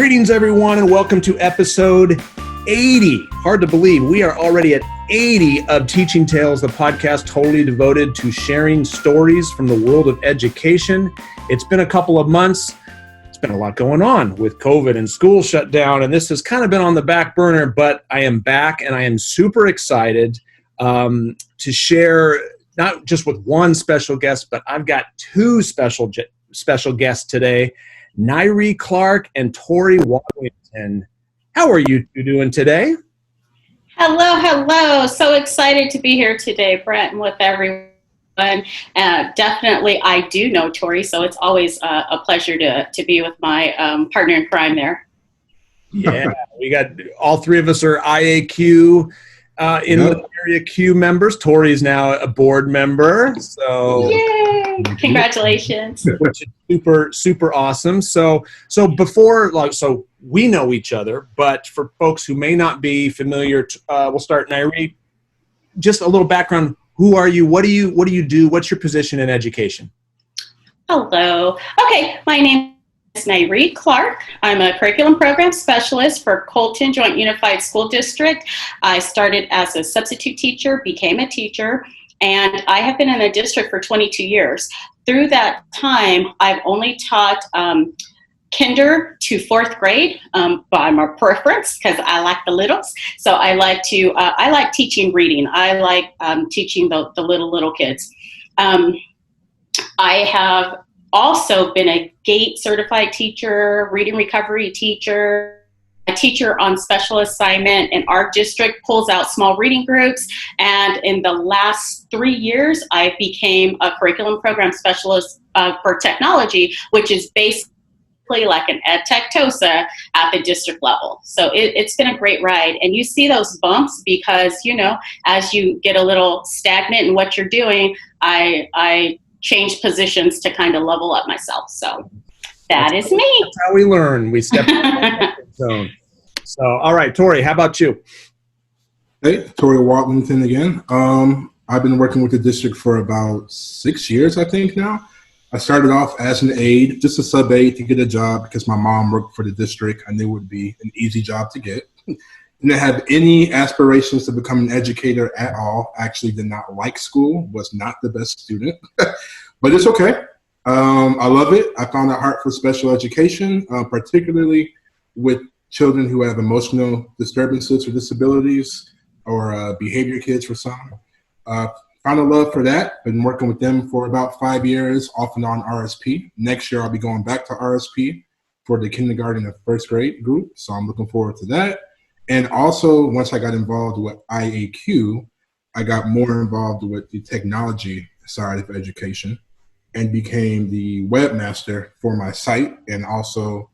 Greetings, everyone, and welcome to episode 80. Hard to believe we are already at 80 of Teaching Tales, the podcast totally devoted to sharing stories from the world of education. It's been a couple of months. It's been a lot going on with COVID and school shut down, and this has kind of been on the back burner, but I am back, and I am super excited to share not just with one special guest, but I've got two special guests today. Nyree Clark and Tory Wadlington. How are you two doing today? Hello. So excited to be here today, Brent, and with everyone. Definitely, I do know Tory, so it's always a pleasure to be with my partner in crime there. Yeah, we got all three of us are IAQ area Q members. Tory is now a board member, so yay! Congratulations. Which is super awesome. So we know each other, but for folks who may not be familiar, we'll start. Nyree, just a little background. Who are you? What do you do? What's your position in education? Hello. Okay, my name is Nyree Clark. I'm a curriculum program specialist for Colton Joint Unified School District. I started as a substitute teacher, became a teacher, and I have been in the district for 22 years. Through that time, I've only taught kinder to fourth grade by my preference because I like the littles. So I like teaching reading. I like teaching the little kids. I have also been a GATE certified teacher, reading recovery teacher, a teacher on special assignment, and our district pulls out small reading groups. And in the last 3 years, I became a curriculum program specialist for technology, which is basically like an ed tech TOSA at the district level. So it's been a great ride. And you see those bumps because, as you get a little stagnant in what you're doing, I change positions to kind of level up myself. So that's me. That's how we learn. We step out of the zone. So, all right, Tory, how about you? Hey, Tory Wadlington again. I've been working with the district for about 6 years, I think now. I started off as an aide, just a sub aide to get a job because my mom worked for the district. I knew it would be an easy job to get. Didn't have any aspirations to become an educator at all. Actually did not like school, was not the best student, but it's okay. I love it. I found a heart for special education, particularly with children who have emotional disturbances or disabilities, or behavior kids for some. Found a love for that. Been working with them for about 5 years, off and on RSP. Next year, I'll be going back to RSP for the kindergarten and first grade group. So I'm looking forward to that. And also, once I got involved with IAQ, I got more involved with the technology side of education and became the webmaster for my site, and also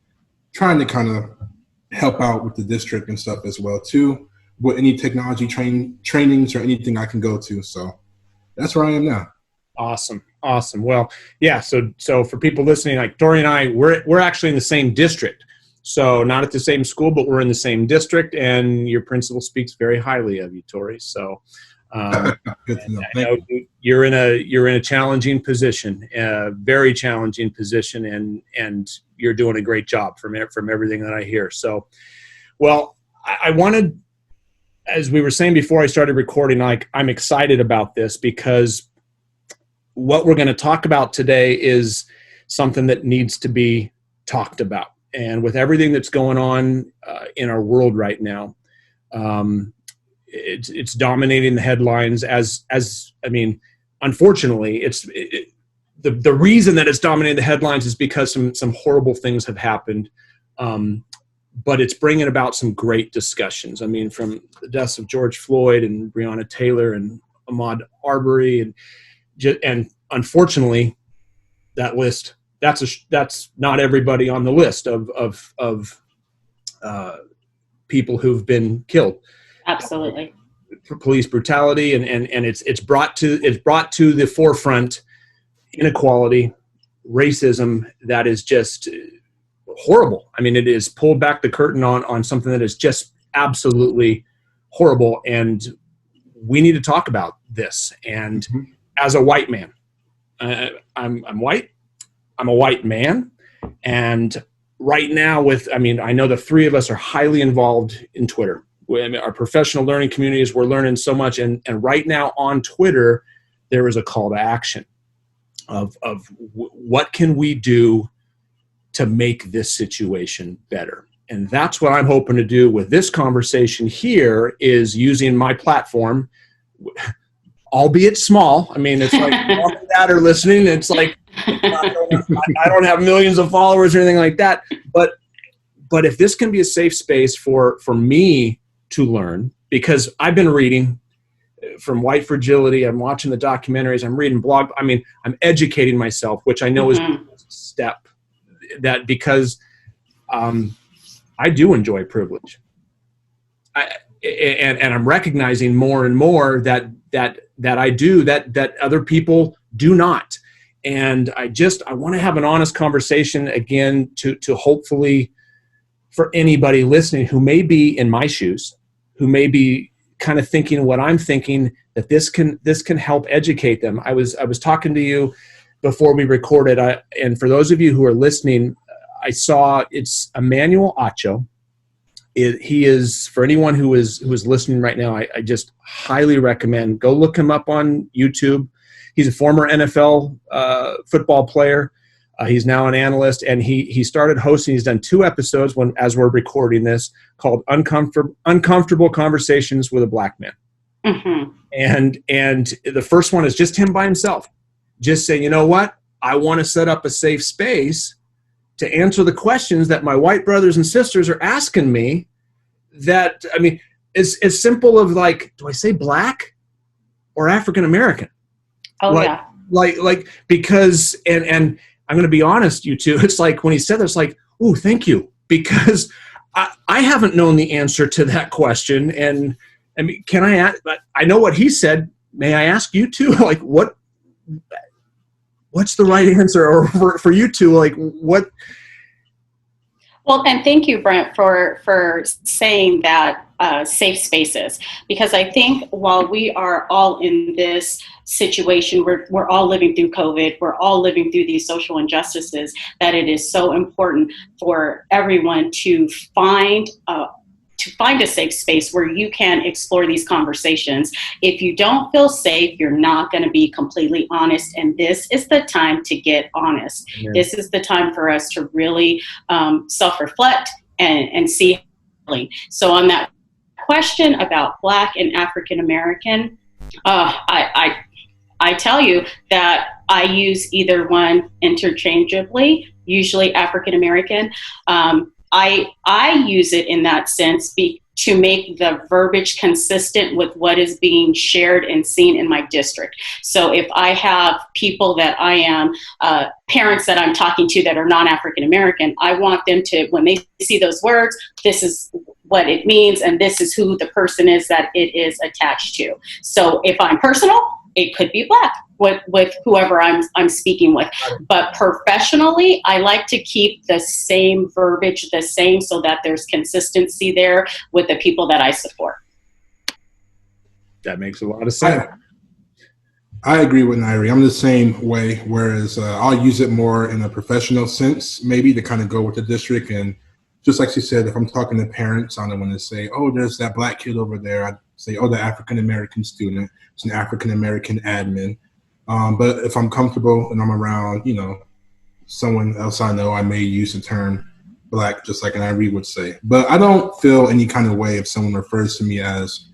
trying to kind of help out with the district and stuff as well too, with any technology trainings or anything I can go to. So that's where I am now. Awesome. Well, yeah. So for people listening, like Tory and I, we're actually in the same district. So not at the same school, but we're in the same district, and your principal speaks very highly of you, Tory. So good to know. I know you're in a challenging position, a very challenging position, and you're doing a great job from everything that I hear. So, well, I wanted, as we were saying before I started recording, like I'm excited about this because what we're going to talk about today is something that needs to be talked about. And with everything that's going on in our world right now, it's dominating the headlines. Unfortunately, the reason that it's dominating the headlines is because some horrible things have happened. But it's bringing about some great discussions. I mean, from the deaths of George Floyd and Breonna Taylor and Ahmaud Arbery, and unfortunately, that list. That's not everybody on the list of people who've been killed. Absolutely. Police brutality, and it's brought to the forefront inequality, racism that is just horrible. I mean, it is pulled back the curtain on something that is just absolutely horrible, and we need to talk about this. And as a white man, I'm white. I'm a white man, and right now I know the three of us are highly involved in Twitter. Our professional learning communities, we're learning so much. And right now on Twitter, there is a call to action of what can we do to make this situation better. And that's what I'm hoping to do with this conversation here, is using my platform, albeit small. I mean, it's like mom and dad are listening. It's like, I don't have millions of followers or anything like that. But if this can be a safe space for me to learn, because I've been reading from white fragility, I'm watching the documentaries, I'm reading blog. I mean, I'm educating myself, which I know is a step, that because I do enjoy privilege. And I'm recognizing more and more that I do, that other people do not. And I want to have an honest conversation again to hopefully, for anybody listening who may be in my shoes, who may be kind of thinking what I'm thinking, that this can help educate them. I was talking to you before we recorded, and for those of you who are listening, I saw it's Emmanuel Acho. He is, for anyone who is listening right now, I just highly recommend, go look him up on YouTube. He's a former NFL football player. He's now an analyst, and he started hosting. He's done 2 episodes as we're recording this, called Uncomfortable Conversations with a Black Man. Mm-hmm. And the first one is just him by himself, just saying, you know what, I want to set up a safe space to answer the questions that my white brothers and sisters are asking me. That, I mean, it's as simple of like, do I say Black or African American? Oh, yeah. Like because, and I'm going to be honest, you two, it's like when he said this, like, oh, thank you. Because I haven't known the answer to that question. And I mean, can I ask, I know what he said. May I ask you two, like, what's the right answer? Or for you two, like, what? Well, and thank you, Brent, for saying that safe spaces, because I think while we are all in this situation, we're all living through COVID, we're all living through these social injustices, that it is so important for everyone to find a safe space where you can explore these conversations. If you don't feel safe, you're not going to be completely honest. And this is the time to get honest. Yeah. This is the time for us to really self-reflect and see. So on that question about Black and African American, I tell you that I use either one interchangeably, usually African American. I use it in that sense to make the verbiage consistent with what is being shared and seen in my district. So if I have people that I am, parents that I'm talking to that are non-African American, I want them to, when they see those words, this is what it means, and this is who the person is that it is attached to. So if I'm personal, it could be Black with whoever I'm speaking with. But professionally, I like to keep the same verbiage the same so that there's consistency there with the people that I support. That makes a lot of sense. I agree with Nyree. I'm the same way, whereas I'll use it more in a professional sense, maybe to kind of go with the district. And just like she said, if I'm talking to parents, I don't want to say, oh, there's that Black kid over there. I'd say, oh, the African-American student. It's an African-American admin. But if I'm comfortable and I'm around, someone else I know, I may use the term Black, just like Nyree would say. But I don't feel any kind of way if someone refers to me as,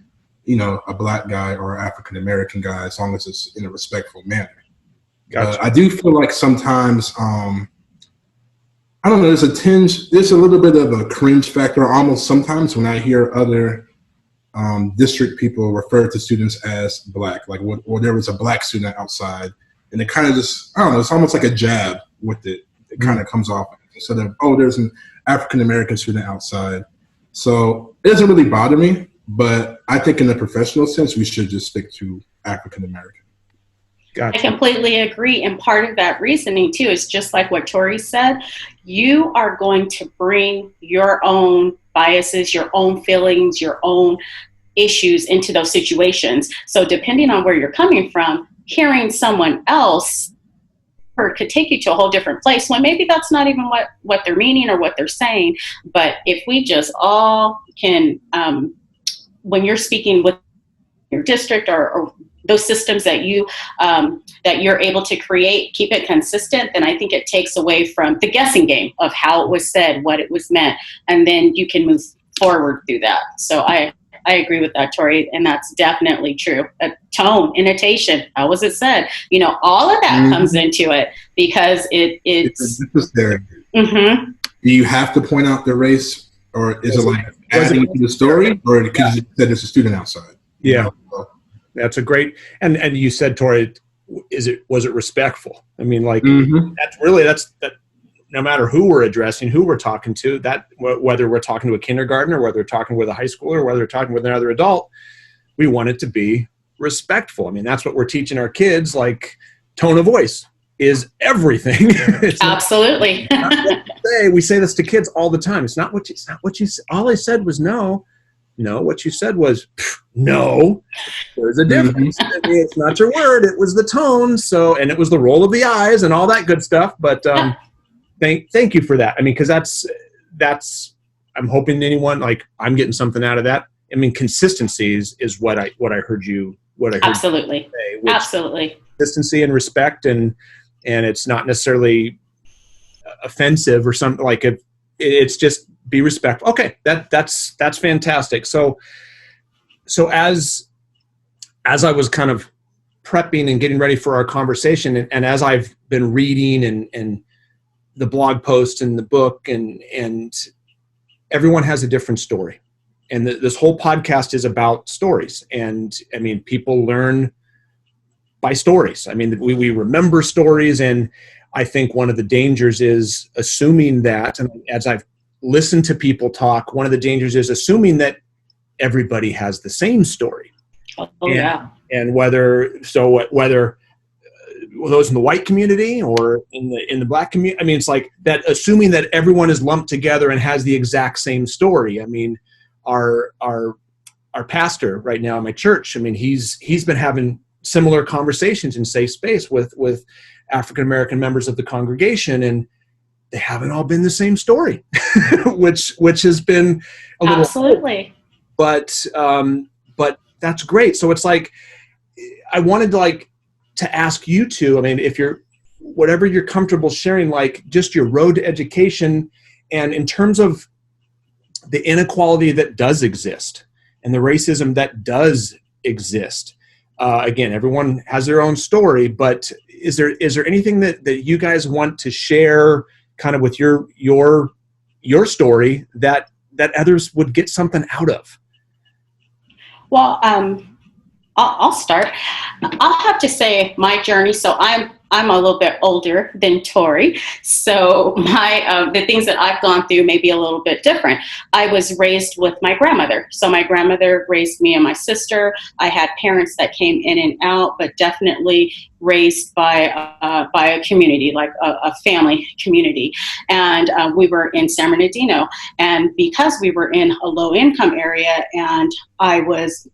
a Black guy or African-American guy, as long as it's in a respectful manner. Gotcha. I do feel like sometimes, I don't know, there's a little bit of a cringe factor almost sometimes when I hear other district people refer to students as Black, like there was a Black student outside, and it kind of just, I don't know, it's almost like a jab with it. It kind of comes off instead of, oh, there's an African-American student outside. So it doesn't really bother me, but I think in a professional sense, we should just stick to African-American. Gotcha. I completely agree. And part of that reasoning too is just like what Tory said, you are going to bring your own biases, your own feelings, your own issues into those situations. So depending on where you're coming from, hearing someone else or could take you to a whole different place when maybe that's not even what they're meaning or what they're saying. But if we just all can, when you're speaking with your district or those systems that you're able to create, keep it consistent, then I think it takes away from the guessing game of how it was said, what it was meant, and then you can move forward through that. So I agree with that, Tory, and that's definitely true. Tone, intonation, how was it said? All of that comes into it because it's necessary. Mm-hmm. Do you have to point out the race, or is it like adding to the story, or because you said there's a student outside? Yeah, that's a great. And you said, Tory, was it respectful? I mean, like that's that. No matter who we're addressing, who we're talking to, that whether we're talking to a kindergartner, whether we're talking with a high schooler, whether we're talking with another adult, we want it to be respectful. I mean, that's what we're teaching our kids. Like, tone of voice is everything. Absolutely. We say this to kids all the time. It's not what you. All I said was no. No, what you said was no. There's a difference. It's not your word. It was the tone. So, and it was the roll of the eyes and all that good stuff. But thank you for that. I mean, because that's. I'm hoping anyone, like, I'm getting something out of that. I mean, consistency is what I heard you. Absolutely. Say, Absolutely. Consistency and respect, and it's not necessarily offensive or something. Like, it's just be respectful. Okay, that's fantastic. So as I was kind of prepping and getting ready for our conversation, and as I've been reading and the blog posts and the book, and everyone has a different story, and this whole podcast is about stories. And I mean, people learn by stories. I mean, we remember stories, and I think one of the dangers is assuming that, and as I've listened to people talk, one of the dangers is assuming that everybody has the same story. And whether those in the white community or in the black community, I mean, it's like that, assuming that everyone is lumped together and has the exact same story. I mean, our pastor right now in my church, I mean, he's been having similar conversations in safe space with African-American members of the congregation, and they haven't all been the same story, which has been a little, absolutely. But that's great. So it's like, I wanted to ask you two, I mean, if whatever you're comfortable sharing, like just your road to education, and in terms of the inequality that does exist and the racism that does exist. Again, everyone has their own story, but is there anything that you guys want to share kind of with your story that others would get something out of? Well, I'll start. I'll have to say my journey. So I'm a little bit older than Tory, so my the things that I've gone through may be a little bit different. I was raised with my grandmother. So my grandmother raised me and my sister. I had parents that came in and out, but definitely raised by a community, like a family community. And we were in San Bernardino. And because we were in a low income area and I was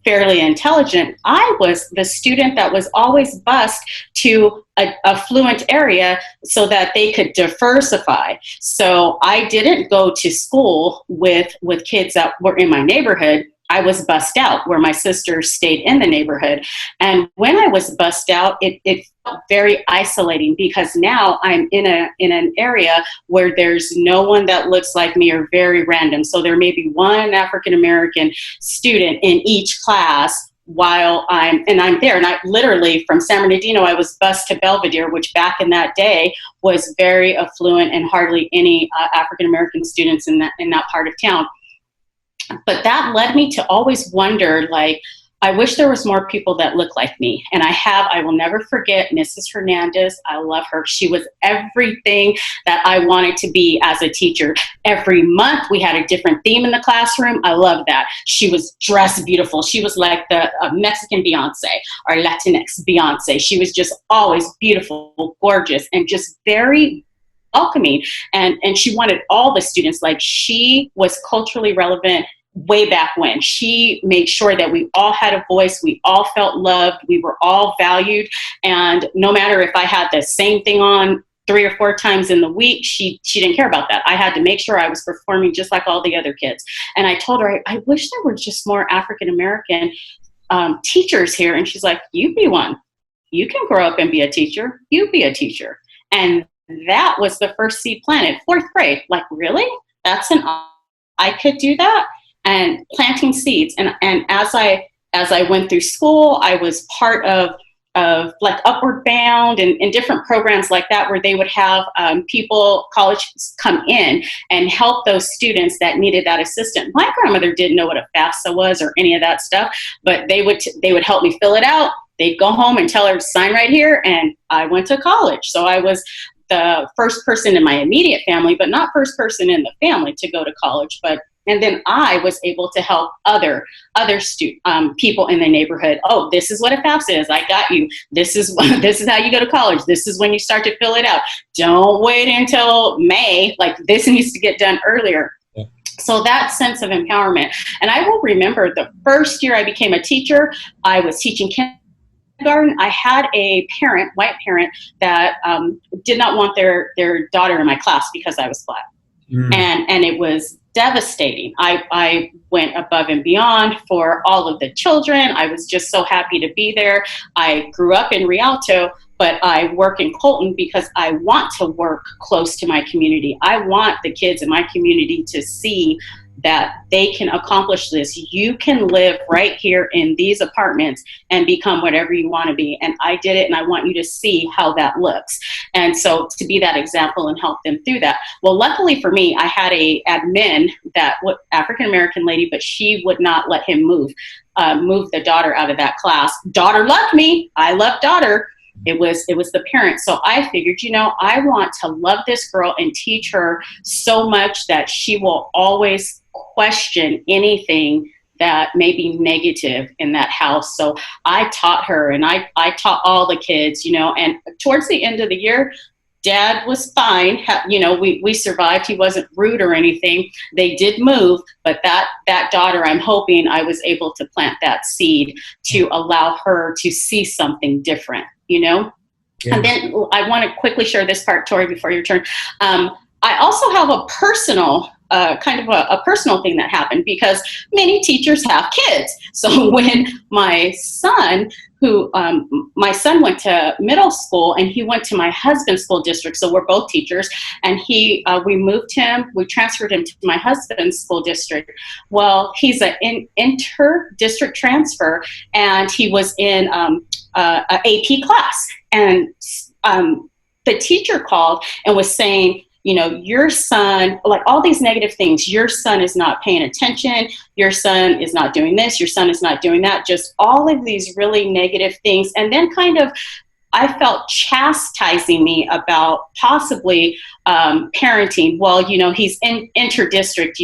fairly intelligent, I was the student that was always bused to a affluent area so that they could diversify. So I didn't go to school with kids that were in my neighborhood. I was bussed out where my sister stayed in the neighborhood. And when I was bussed out, it felt very isolating because now I'm in an area where there's no one that looks like me or very random. So there may be one African-American student in each class while I'm there. And I literally, from San Bernardino, I was bused to Belvedere, which back in that day was very affluent and hardly any African-American students in that part of town. But that led me to always wonder, like, I wish there was more people that look like me. And I will never forget Mrs. Hernandez. I love her. She was everything that I wanted to be as a teacher. Every month we had a different theme in the classroom. I love that. She was dressed beautiful. She was like the Mexican Beyonce or Latinx Beyonce. She was just always beautiful, gorgeous, and just very welcoming. And she wanted all the students, like, she was culturally relevant way back when. She made sure that we all had a voice, we all felt loved, we were all valued, and no matter if I had the same thing on 3 or 4 times in the week, she didn't care about that. I had to make sure I was performing just like all the other kids. And I told her, I wish there were just more African American teachers here. And she's like, you be one. You can grow up and be a teacher. You be a teacher. And that was the first seed planted, 4th grade. Like, really? I could do that? And planting seeds. And as I went through school, I was part of like Upward Bound and different programs like that, where they would have college come in and help those students that needed that assistance. My grandmother didn't know what a FAFSA was or any of that stuff, but they would help me fill it out. They'd go home and tell her to sign right here, and I went to college. So I was the first person in my immediate family, but not first person in the family to go to college. And then I was able to help other people in the neighborhood. Oh, this is what a FAFSA is. I got you. This is how you go to college. This is when you start to fill it out. Don't wait until May. Like, this needs to get done earlier. Yeah. So that sense of empowerment. And I will remember the first year I became a teacher, I was teaching kindergarten. I had a white parent, that did not want their daughter in my class because I was Black. And it was devastating. I went above and beyond for all of the children. I was just so happy to be there. I grew up in Rialto, but I work in Colton because I want to work close to my community. I want the kids in my community to see that they can accomplish this. You can live right here in these apartments and become whatever you want to be. And I did it, and I want you to see how that looks. And so to be that example and help them through that. Well, luckily for me, I had a admin, African-American lady, but she would not let him move the daughter out of that class. Daughter loved me. I loved daughter. It was the parents. So I figured, I want to love this girl and teach her so much that she will always question anything that may be negative in that house. So I taught her, and I taught all the kids, and towards the end of the year, Dad was fine. We survived. He wasn't rude or anything. They did move, but that daughter, I'm hoping I was able to plant that seed to allow her to see something different, Yeah. And then I want to quickly share this part, Tory, before your turn. I also have a personal kind of a personal thing that happened, because many teachers have kids. So when my son went to middle school, and he went to my husband's school district, so we're both teachers, and we transferred him to my husband's school district. Well, he's an inter-district transfer, and he was in a AP class, and the teacher called and was saying, your son, like all these negative things, your son is not paying attention, your son is not doing this, your son is not doing that, just all of these really negative things. And then kind of, I felt chastising me about possibly parenting. Well, he's in inter-district,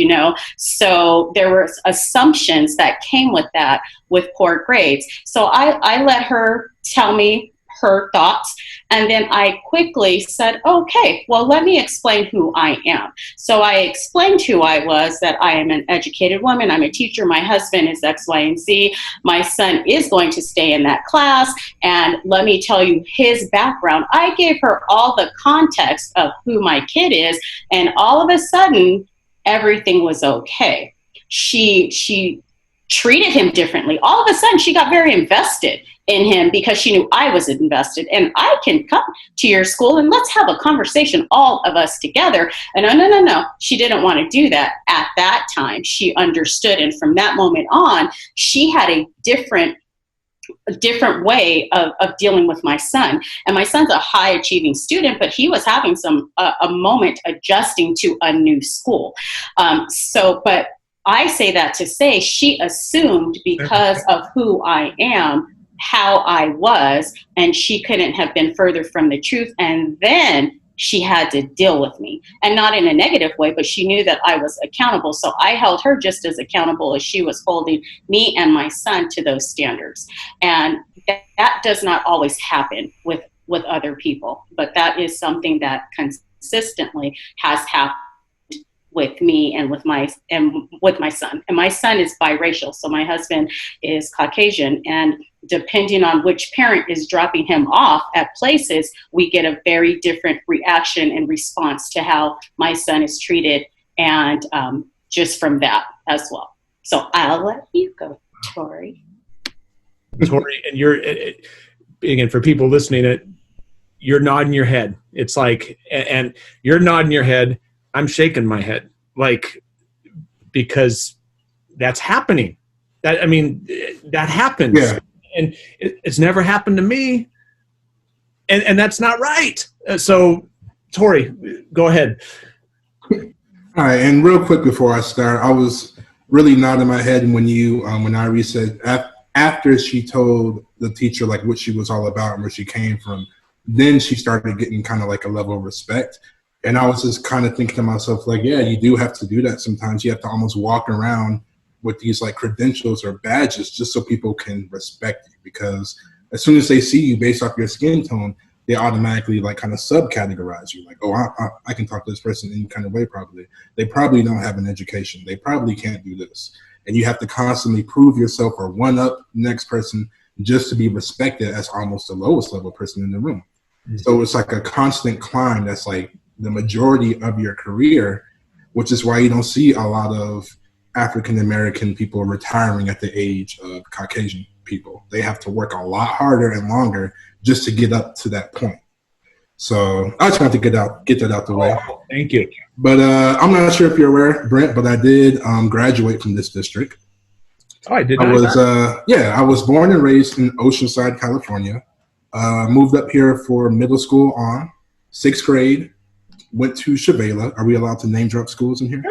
so there were assumptions that came with that, with poor grades. So I let her tell me her thoughts. And then I quickly said, okay, well, let me explain who I am. So I explained who I was, that I am an educated woman. I'm a teacher. My husband is X, Y, and Z. My son is going to stay in that class. And let me tell you his background. I gave her all the context of who my kid is. And all of a sudden, everything was okay. She treated him differently. All of a sudden, she got very invested in him because she knew I was invested, and I can come to your school and let's have a conversation, all of us together. And no. She didn't want to do that at that time. She understood. And from that moment on, she had a different way of dealing with my son. And my son's a high achieving student, but he was having a moment adjusting to a new school. But I say that to say she assumed, because of who I am, how I was, and she couldn't have been further from the truth. And then she had to deal with me, and not in a negative way, but she knew that I was accountable. So I held her just as accountable as she was holding me and my son to those standards. And that does not always happen with other people, but that is something that consistently has happened with me and with my son. And my son is biracial, so my husband is Caucasian, and depending on which parent is dropping him off at places, we get a very different reaction and response to how my son is treated, and just from that as well. So I'll let you go, Tory. Tory, and you're, again, for people listening, you're nodding your head. It's like, and you're nodding your head. I'm shaking my head, like, because that's happening. That happens. Yeah. And it's never happened to me. And that's not right. So, Tory, go ahead. All right. And real quick before I start, I was really nodding my head when when Nyree said, after she told the teacher like what she was all about and where she came from, then she started getting kind of like a level of respect. And I was just kind of thinking to myself, like, yeah, you do have to do that sometimes. You have to almost walk around with these like credentials or badges just so people can respect you, because as soon as they see you based off your skin tone, they automatically like kind of subcategorize you. Like, oh, I can talk to this person any kind of way probably. They probably don't have an education. They probably can't do this. And you have to constantly prove yourself or one up the next person just to be respected as almost the lowest level person in the room. Mm-hmm. So it's like a constant climb that's like the majority of your career, which is why you don't see a lot of African-American people retiring at the age of Caucasian people. They have to work a lot harder and longer just to get up to that point. So I just wanted to get that out the way. Oh, thank you. But I'm not sure if you're aware, Brent, but I did graduate from this district. Oh, I did. I was born and raised in Oceanside, California. Moved up here for middle school on 6th grade. Went to Chevala. Are we allowed to name drop schools in here?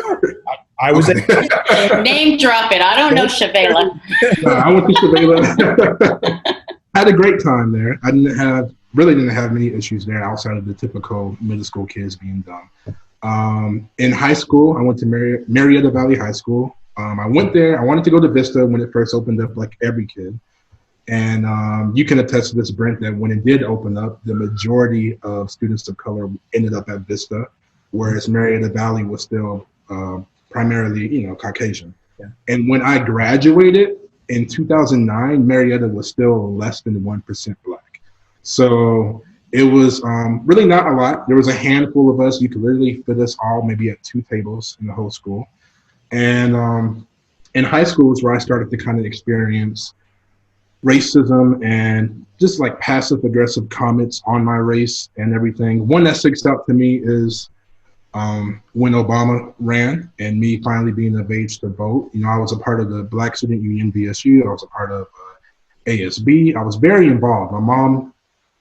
I was name drop it. I don't know Chevala. No, I went to Chevala. Had a great time there. I didn't have many issues there outside of the typical middle school kids being dumb. In high school, I went to Murrieta Valley High School. I went there. I wanted to go to Vista when it first opened up, like every kid. And you can attest to this, Brent, that when it did open up, the majority of students of color ended up at Vista, whereas Murrieta Valley was still primarily, Caucasian. Yeah. And when I graduated in 2009, Murrieta was still less than 1% Black. So it was really not a lot. There was a handful of us. You could literally fit us all maybe at 2 tables in the whole school. And in high school is where I started to kind of experience racism and just like passive aggressive comments on my race and everything. One that sticks out to me is when Obama ran and me finally being of age to vote. I was a part of the Black Student Union BSU. I was a part of ASB. I was very involved. My mom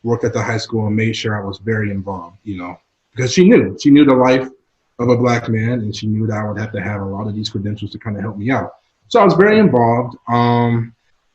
worked at the high school and made sure I was very involved, because she knew the life of a Black man, and she knew that I would have to have a lot of these credentials to kind of help me out. So I was very involved.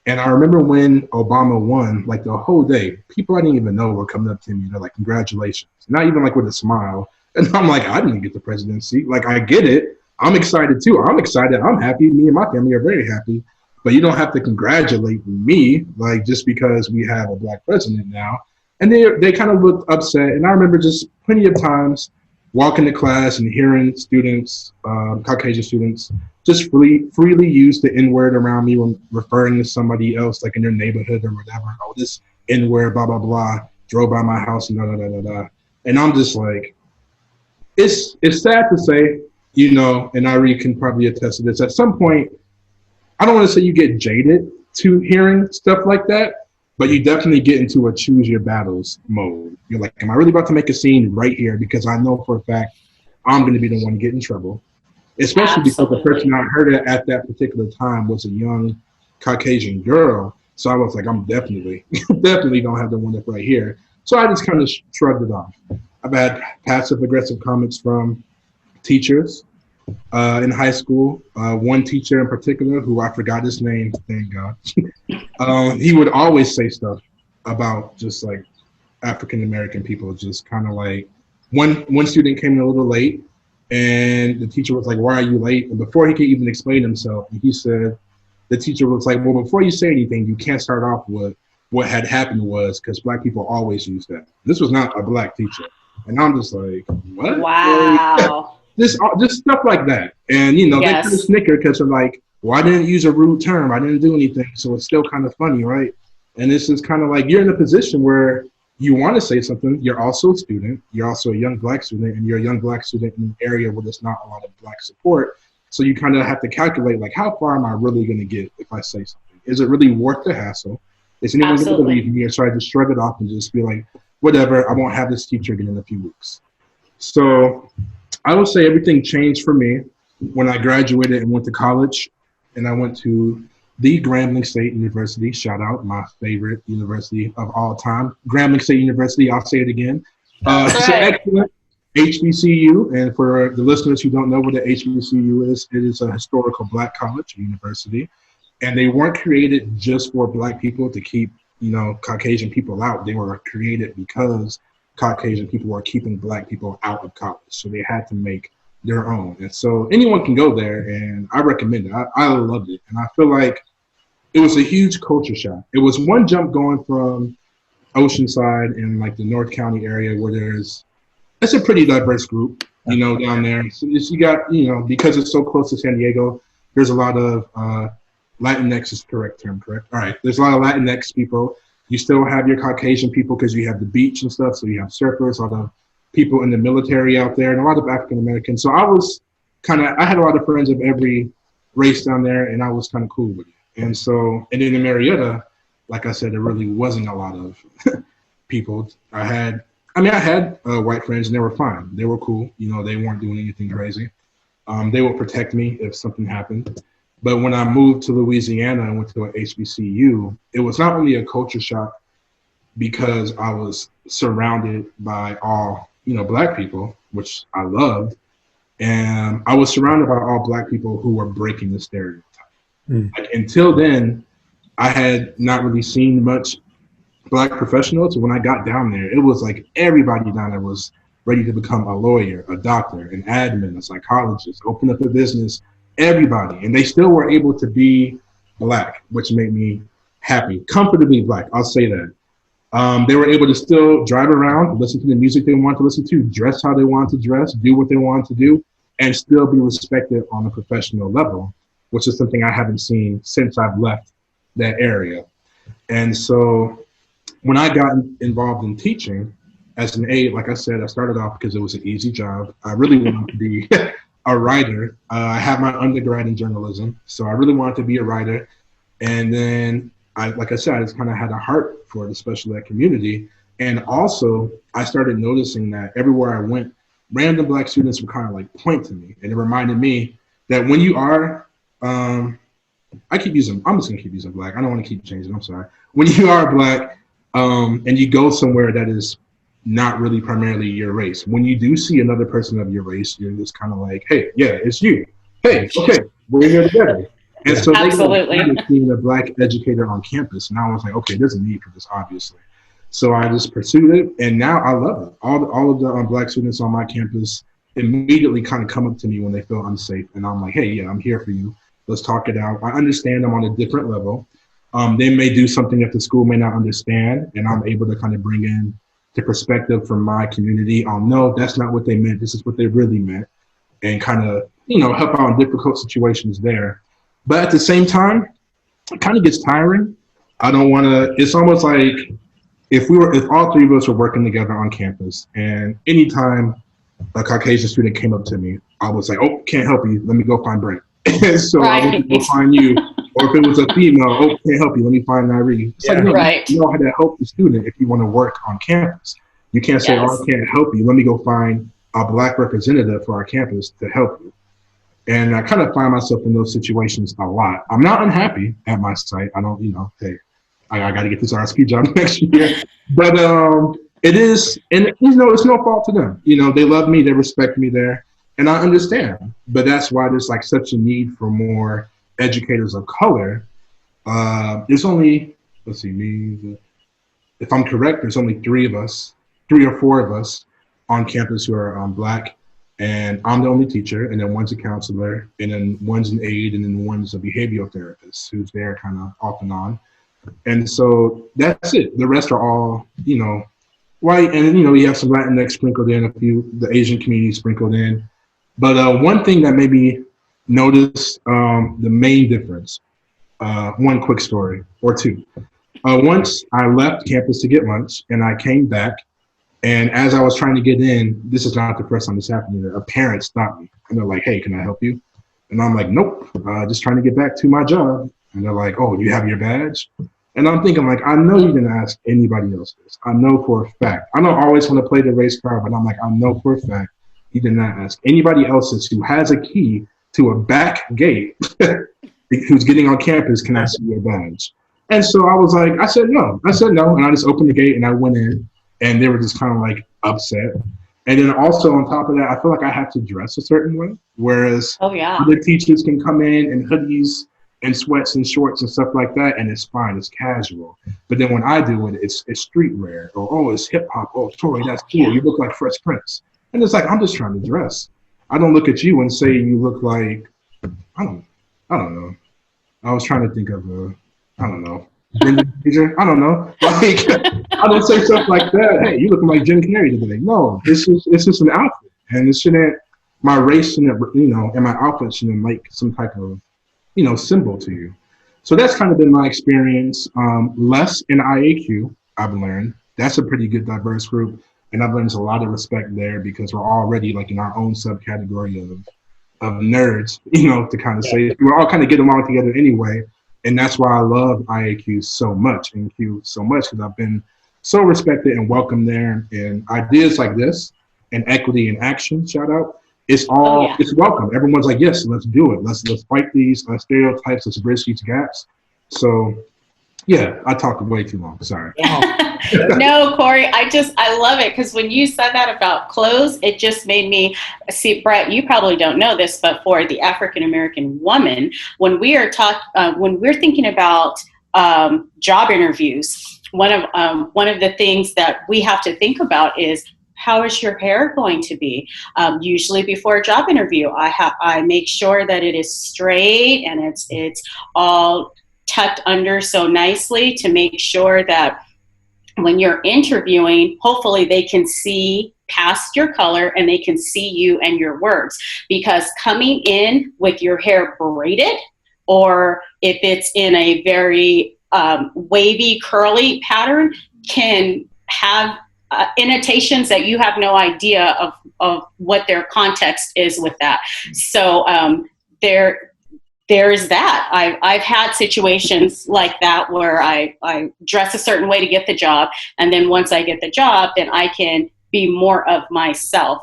And I remember when Obama won, like the whole day, people I didn't even know were coming up to me. They're like, congratulations. Not even like with a smile. And I'm like, I didn't get the presidency. Like, I get it. I'm excited too. I'm excited. I'm happy. Me and my family are very happy. But you don't have to congratulate me, like, just because we have a Black president now. And they kind of looked upset. And I remember just plenty of times walking to class and hearing students, Caucasian students, just freely use the N-word around me when referring to somebody else, like in their neighborhood or whatever. Oh, this N-word, blah, blah, blah, drove by my house and da, da, da, da, da. And I'm just like, it's sad to say, and Nyree can probably attest to this. At some point, I don't want to say you get jaded to hearing stuff like that, but you definitely get into a choose your battles mode. You're like, am I really about to make a scene right here? Because I know for a fact I'm going to be the one to get in trouble. Especially because the person I heard it at that particular time was a young Caucasian girl. So I was like, I'm definitely going to have the one up right here. So I just kind of shrugged it off. I've had passive aggressive comments from teachers in high school. One teacher in particular, who I forgot his name, thank God. He would always say stuff about just like African-American people, just kind of like one student came in a little late. And the teacher was like, why are you late? And before he could even explain himself, he said, the teacher was like, well, before you say anything, you can't start off with what had happened was, because Black people always use that. This was not a Black teacher. And I'm just like, what? Wow. just stuff like that. And, they kind of snicker because they're like, well, I didn't use a rude term. I didn't do anything. So it's still kind of funny, right? And this is kind of like you're in a position where you want to say something. You're also a student. You're also a young Black student, and you're a young Black student in an area where there's not a lot of Black support. So you kind of have to calculate, like, how far am I really going to get if I say something? Is it really worth the hassle? Is anyone going to believe me? Or should I just shrug it off and just be like, whatever, I won't have this teacher again in a few weeks? So I will say everything changed for me when I graduated and went to college. And I went to the Grambling State University. Shout out, my favorite university of all time. Grambling State University, I'll say it again. It's an excellent HBCU. And for the listeners who don't know what the HBCU is, it is a historical Black college university. And they weren't created just for Black people to keep, Caucasian people out. They were created because Caucasian people were keeping Black people out of college. So they had to make their own. And so anyone can go there, and I recommend it. I loved it. And I feel like it was a huge culture shock. It was one jump going from Oceanside and like the North County area where it's a pretty diverse group, down there. So you got, because it's so close to San Diego, there's a lot of Latinx is the correct term, correct? All right. There's a lot of Latinx people. You still have your Caucasian people because you have the beach and stuff. So you have surfers, a lot of people in the military out there, and a lot of African Americans. So I had a lot of friends of every race down there, and I was kind of cool with it. And then in Murrieta, like I said, there really wasn't a lot of people. I had white friends, and they were fine. They were cool. They weren't doing anything crazy. They would protect me if something happened. But when I moved to Louisiana and went to an HBCU, it was not only a culture shock because I was surrounded by all Black people, which I loved. And I was surrounded by all Black people who were breaking the stereotype. Like, until then, I had not really seen much Black professionals. When I got down there, it was like everybody down there was ready to become a lawyer, a doctor, an admin, a psychologist, open up a business, everybody. And they still were able to be Black, which made me happy, comfortably Black, I'll say that. They were able to still drive around, listen to the music they wanted to listen to, dress how they wanted to dress, do what they wanted to do, and still be respected on a professional level, which is something I haven't seen since I've left that area. And so when I got involved in teaching as an aide, like I said, I started off because it was an easy job. I really wanted to be a writer. I have my undergrad in journalism, so I really wanted to be a writer. And then like I said, I just kind of had a heart for the special ed community. And also, I started noticing that everywhere I went, random Black students would kind of like point to me. And it reminded me that when you are, I'm just going to keep using Black. I don't want to keep changing. I'm sorry. When you are Black and you go somewhere that is not really primarily your race, when you do see another person of your race, you're just kind of like, hey, yeah, it's you. Hey, okay, we're here together. And so Absolutely. They were being a Black educator on campus. And I was like, okay, there's a need for this, obviously. So I just pursued it. And now I love it. All of the Black students on my campus immediately kind of come up to me when they feel unsafe. And I'm like, hey, yeah, I'm here for you. Let's talk it out. I understand I'm on a different level. They may do something that the school may not understand. And I'm able to kind of bring in the perspective from my community on, no, that's not what they meant. This is what they really meant. And kind of, help out in difficult situations there. But at the same time, it kind of gets tiring. I don't want to, it's almost like if all three of us were working together on campus, and anytime a Caucasian student came up to me, I was like, oh, can't help you. Let me go find Brent. So I went to go find you. Or if it was a female, oh, can't help you. Let me find Nyree. It's like, no, you know how to help the student if you want to work on campus. You can't say, oh, I can't help you. Let me go find a Black representative for our campus to help you. And I kind of find myself in those situations a lot. I'm not unhappy at my site. I don't, hey, I got to get this RSP job next year. But it is, and it's no fault to them. They love me, they respect me there, and I understand. But that's why there's like such a need for more educators of color. There's only, if I'm correct, there's only 3 or 4 of us on campus who are Black. And I'm the only teacher, and then one's a counselor, and then one's an aide, and then one's a behavioral therapist who's there kind of off and on. And so that's it. The rest are all, white, and you have some Latinx sprinkled in, the Asian community sprinkled in. But one thing that made me notice the main difference, one quick story or two. Once I left campus to get lunch and I came back, and as I was trying to get in, this is not the first time this happened either, a parent stopped me and they're like, "Hey, can I help you?" And I'm like, "Nope, just trying to get back to my job." And they're like, "Oh, you have your badge?" And I'm thinking, like, I know you didn't ask anybody else this. I know for a fact. I don't always want to play the race card, but I'm like, I know for a fact you did not ask anybody else who has a key to a back gate who's getting on campus, "Can I see your badge?" And so I was like, I said no. And I just opened the gate and I went in, and they were just kind of like upset. And then also on top of that, I feel like I have to dress a certain way, whereas other teachers can come in hoodies and sweats and shorts and stuff like that, and it's fine, it's casual. But then when I do it, it's streetwear, or oh, it's hip hop. Oh, Tory, that's cool. You look like Fresh Prince. And it's like, I'm just trying to dress. I don't look at you and say you look like, I don't know. I was trying to think of I don't know. I don't know. Like, I don't say stuff like that. Hey, you looking like Jim Carrey today. No, it's just an outfit, and it shouldn't. My race shouldn't, and my outfit shouldn't make some type of, symbol to you. So that's kind of been my experience. Less in IAQ, I've learned. That's a pretty good diverse group, and I've learned a lot of respect there because we're already like in our own subcategory of nerds, to kind of say we're all kind of getting along together anyway. And that's why I love IAQ so much and Q so much, because I've been so respected and welcomed there. And ideas like this and equity in action, shout out, it's all it's welcome. Everyone's like, yes, let's do it. Let's fight these stereotypes. Let's bridge these gaps. So yeah, I talked way too long. Sorry. No, Corey, I love it, because when you said that about clothes, it just made me see, Brett, you probably don't know this, but for the African American woman, when we're thinking about job interviews, one of the things that we have to think about is, how is your hair going to be? Usually before a job interview, I make sure that it is straight and it's all tucked under so nicely to make sure that when you're interviewing, hopefully they can see past your color and they can see you and your words. Because coming in with your hair braided, or if it's in a very wavy, curly pattern, can have annotations that you have no idea of what their context is with that. So there's that. I've had situations like that where I dress a certain way to get the job, and then once I get the job, then I can be more of myself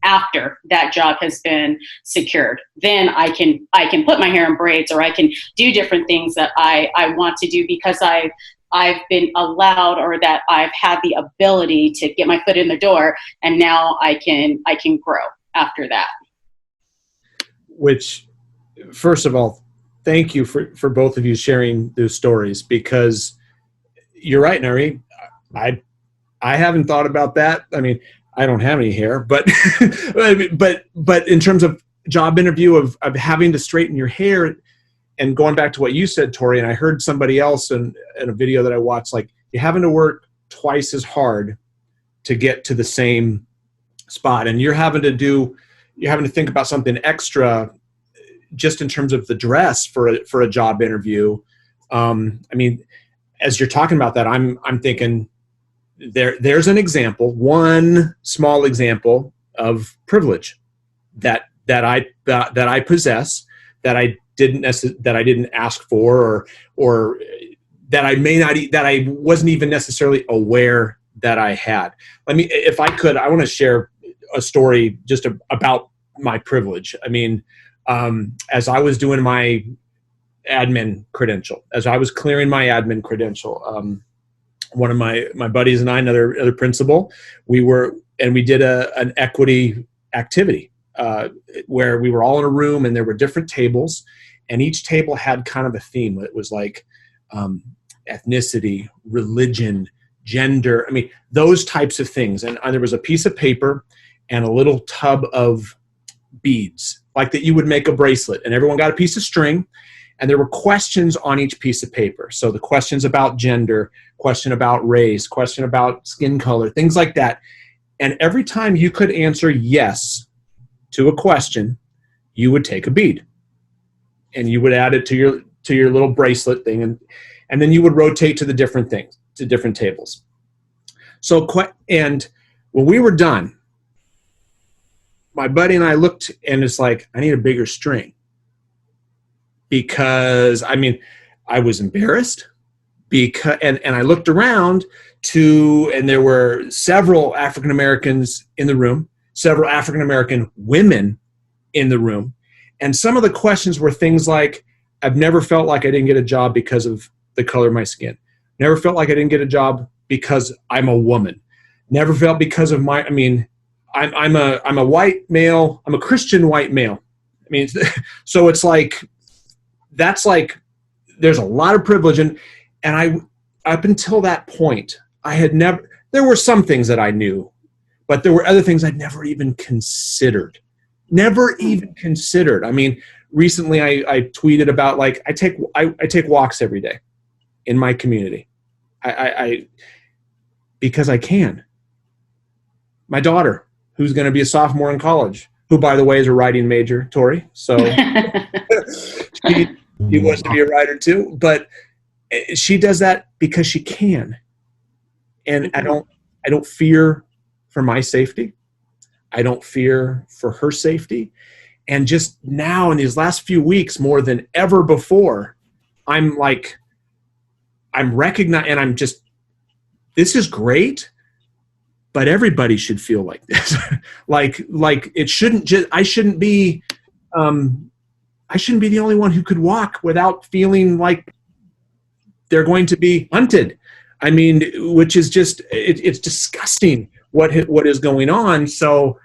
after that job has been secured. Then I can put my hair in braids, or I can do different things that I want to do because I've been allowed, or that I've had the ability to get my foot in the door, and now I can grow after that. Which, first of all, thank you for both of you sharing those stories, because you're right, Nyree. I haven't thought about that. I mean, I don't have any hair, but but in terms of job interview of having to straighten your hair, and going back to what you said, Tory, and I heard somebody else in a video that I watched, like, you're having to work twice as hard to get to the same spot, and you're having to think about something extra just in terms of the dress for a job interview. I mean, as you're talking about that, I'm thinking there's an example, one small example of privilege that I possess, that I didn't ask for, or that I wasn't even necessarily aware that I had. If I could, I want to share a story just about my privilege. I mean, as I was doing my admin credential, as I was clearing my admin credential, one of my buddies and I, another principal, we did an equity activity where we were all in a room and there were different tables, and each table had kind of a theme. It was like ethnicity, religion, gender. I mean, those types of things. And there was a piece of paper and a little tub of beads, like that you would make a bracelet, and everyone got a piece of string, and there were questions on each piece of paper. So the questions about gender, question about race, question about skin color, things like that. And every time you could answer yes to a question, you would take a bead, and you would add it to your little bracelet thing, and then you would rotate to the different things, to different tables. So, and when we were done, my buddy and I looked, and it's like, I need a bigger string, because I was embarrassed, because and I looked around and there were several African Americans in the room, several African American women in the room, and some of the questions were things like, I've never felt like I didn't get a job because of the color of my skin. Never felt like I didn't get a job because I'm a woman. Never felt because of I'm a white male. I'm a Christian white male. So it's like, that's like, there's a lot of privilege, and I, up until that point, there were some things that I knew, but there were other things I'd never even considered. Recently I tweeted about, like, I take walks every day in my community. I because I can. My daughter, who's going to be a sophomore in college, who, by the way, is a writing major, Tory. So she wants to be a writer too, but she does that because she can. And I don't fear for my safety. I don't fear for her safety. And just now, in these last few weeks, more than ever before, I'm recognized, and this is great, but everybody should feel like this. like it shouldn't I shouldn't be the only one who could walk without feeling like they're going to be hunted. Which is just, it's disgusting what is going on. So,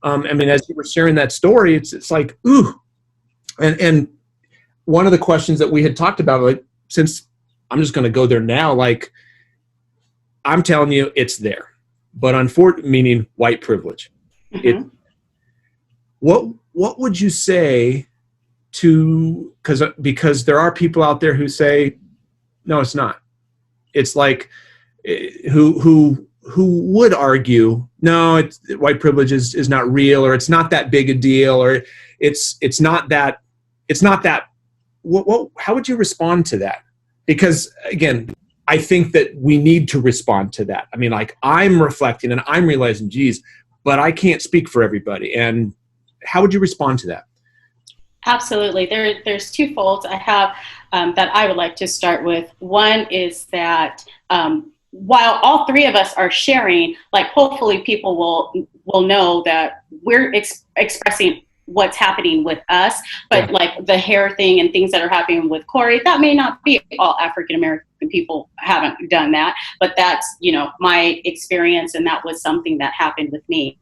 as you were sharing that story, it's like, ooh. And one of the questions that we had talked about, like, since I'm just going to go there now, like, I'm telling you, it's there, but meaning white privilege. Mm-hmm. What would you say because there are people out there who say, no, it's not. It's like, who would argue, no, white privilege is not real, or it's not that big a deal, or it's not that. How would you respond to that? Because, again, I think that we need to respond to that. I'm reflecting and I'm realizing, geez, but I can't speak for everybody. And how would you respond to that? Absolutely. There's two folds I have that I would like to start with. One is that while all three of us are sharing, like, hopefully people will know that we're expressing what's happening with us, but yeah, like the hair thing and things that are happening with Corey, that may not be all African American people haven't done that, but that's, my experience, and that was something that happened with me.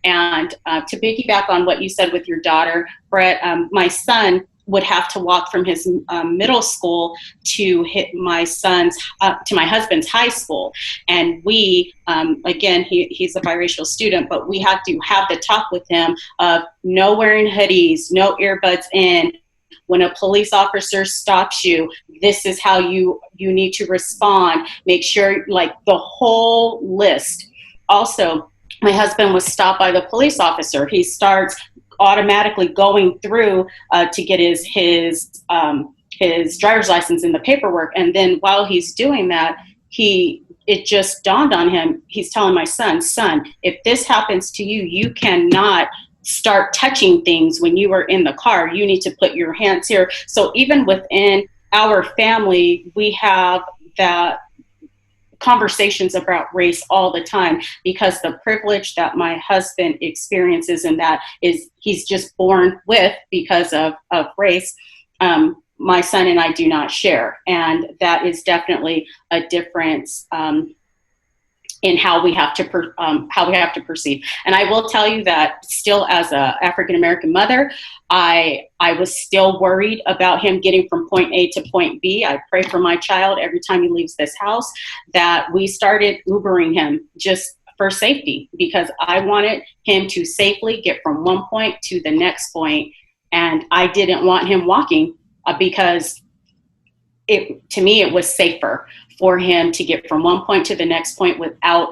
And to piggyback on what you said with your daughter, Brett, my son would have to walk from his middle school to hit my husband's high school. And we, again, he's a biracial student, but we had to have the talk with him of no wearing hoodies, no earbuds in. When a police officer stops you, this is how you need to respond. Make sure, like, the whole list. Also, my husband was stopped by the police officer. He starts automatically going through to get his driver's license and the paperwork. And then while he's doing that, it just dawned on him. He's telling my son, if this happens to you, you cannot start touching things when you are in the car. You need to put your hands here. So even within our family, we have that conversations about race all the time, because the privilege that my husband experiences, and that is he's just born with because of race, my son and I do not share. And that is definitely a difference in how we have to perceive. And I will tell you that still, as a African American mother, I was still worried about him getting from point A to point B. I pray for my child every time he leaves this house, that we started Ubering him just for safety, because I wanted him to safely get from one point to the next point. And I didn't want him walking because to me, it was safer for him to get from one point to the next point without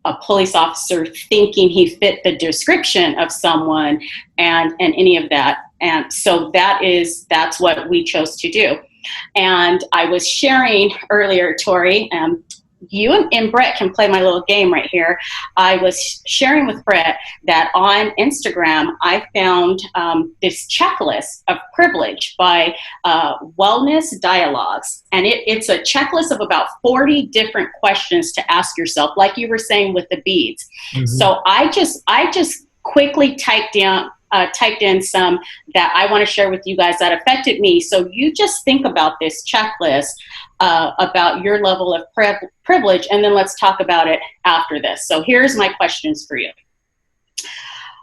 a police officer thinking he fit the description of someone and any of that. And so that's what we chose to do. And I was sharing earlier, Tory, you and Brett can play my little game right here. I was sharing with Brett that on Instagram, I found this checklist of privilege by Wellness Dialogues. And it's a checklist of about 40 different questions to ask yourself, like you were saying with the beads. Mm-hmm. So I just quickly typed in some that I want to share with you guys that affected me. So you just think about this checklist about your level of privilege, and then let's talk about it after this. So here's my questions for you.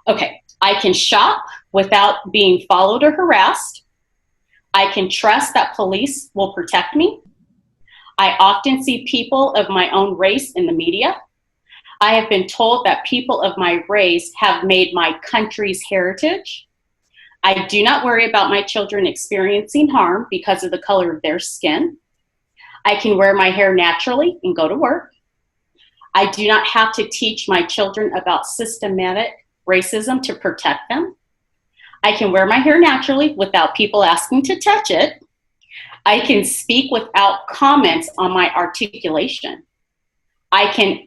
Okay, I can shop without being followed or harassed. I can trust that police will protect me. I often see people of my own race in the media. I have been told that people of my race have made my country's heritage. I do not worry about my children experiencing harm because of the color of their skin. I can wear my hair naturally and go to work. I do not have to teach my children about systematic racism to protect them. I can wear my hair naturally without people asking to touch it. I can speak without comments on my articulation. I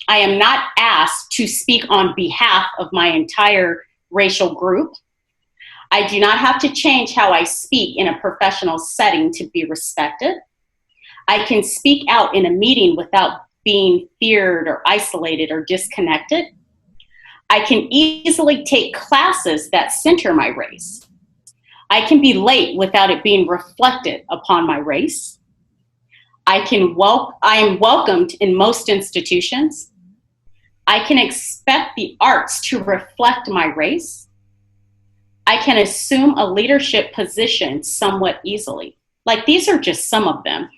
am not asked to speak on behalf of my entire racial group. I do not have to change how I speak in a professional setting to be respected. I can speak out in a meeting without being feared or isolated or disconnected. I can easily take classes that center my race. I can be late without it being reflected upon my race. I am welcomed in most institutions. I can expect the arts to reflect my race. I can assume a leadership position somewhat easily. Like, these are just some of them.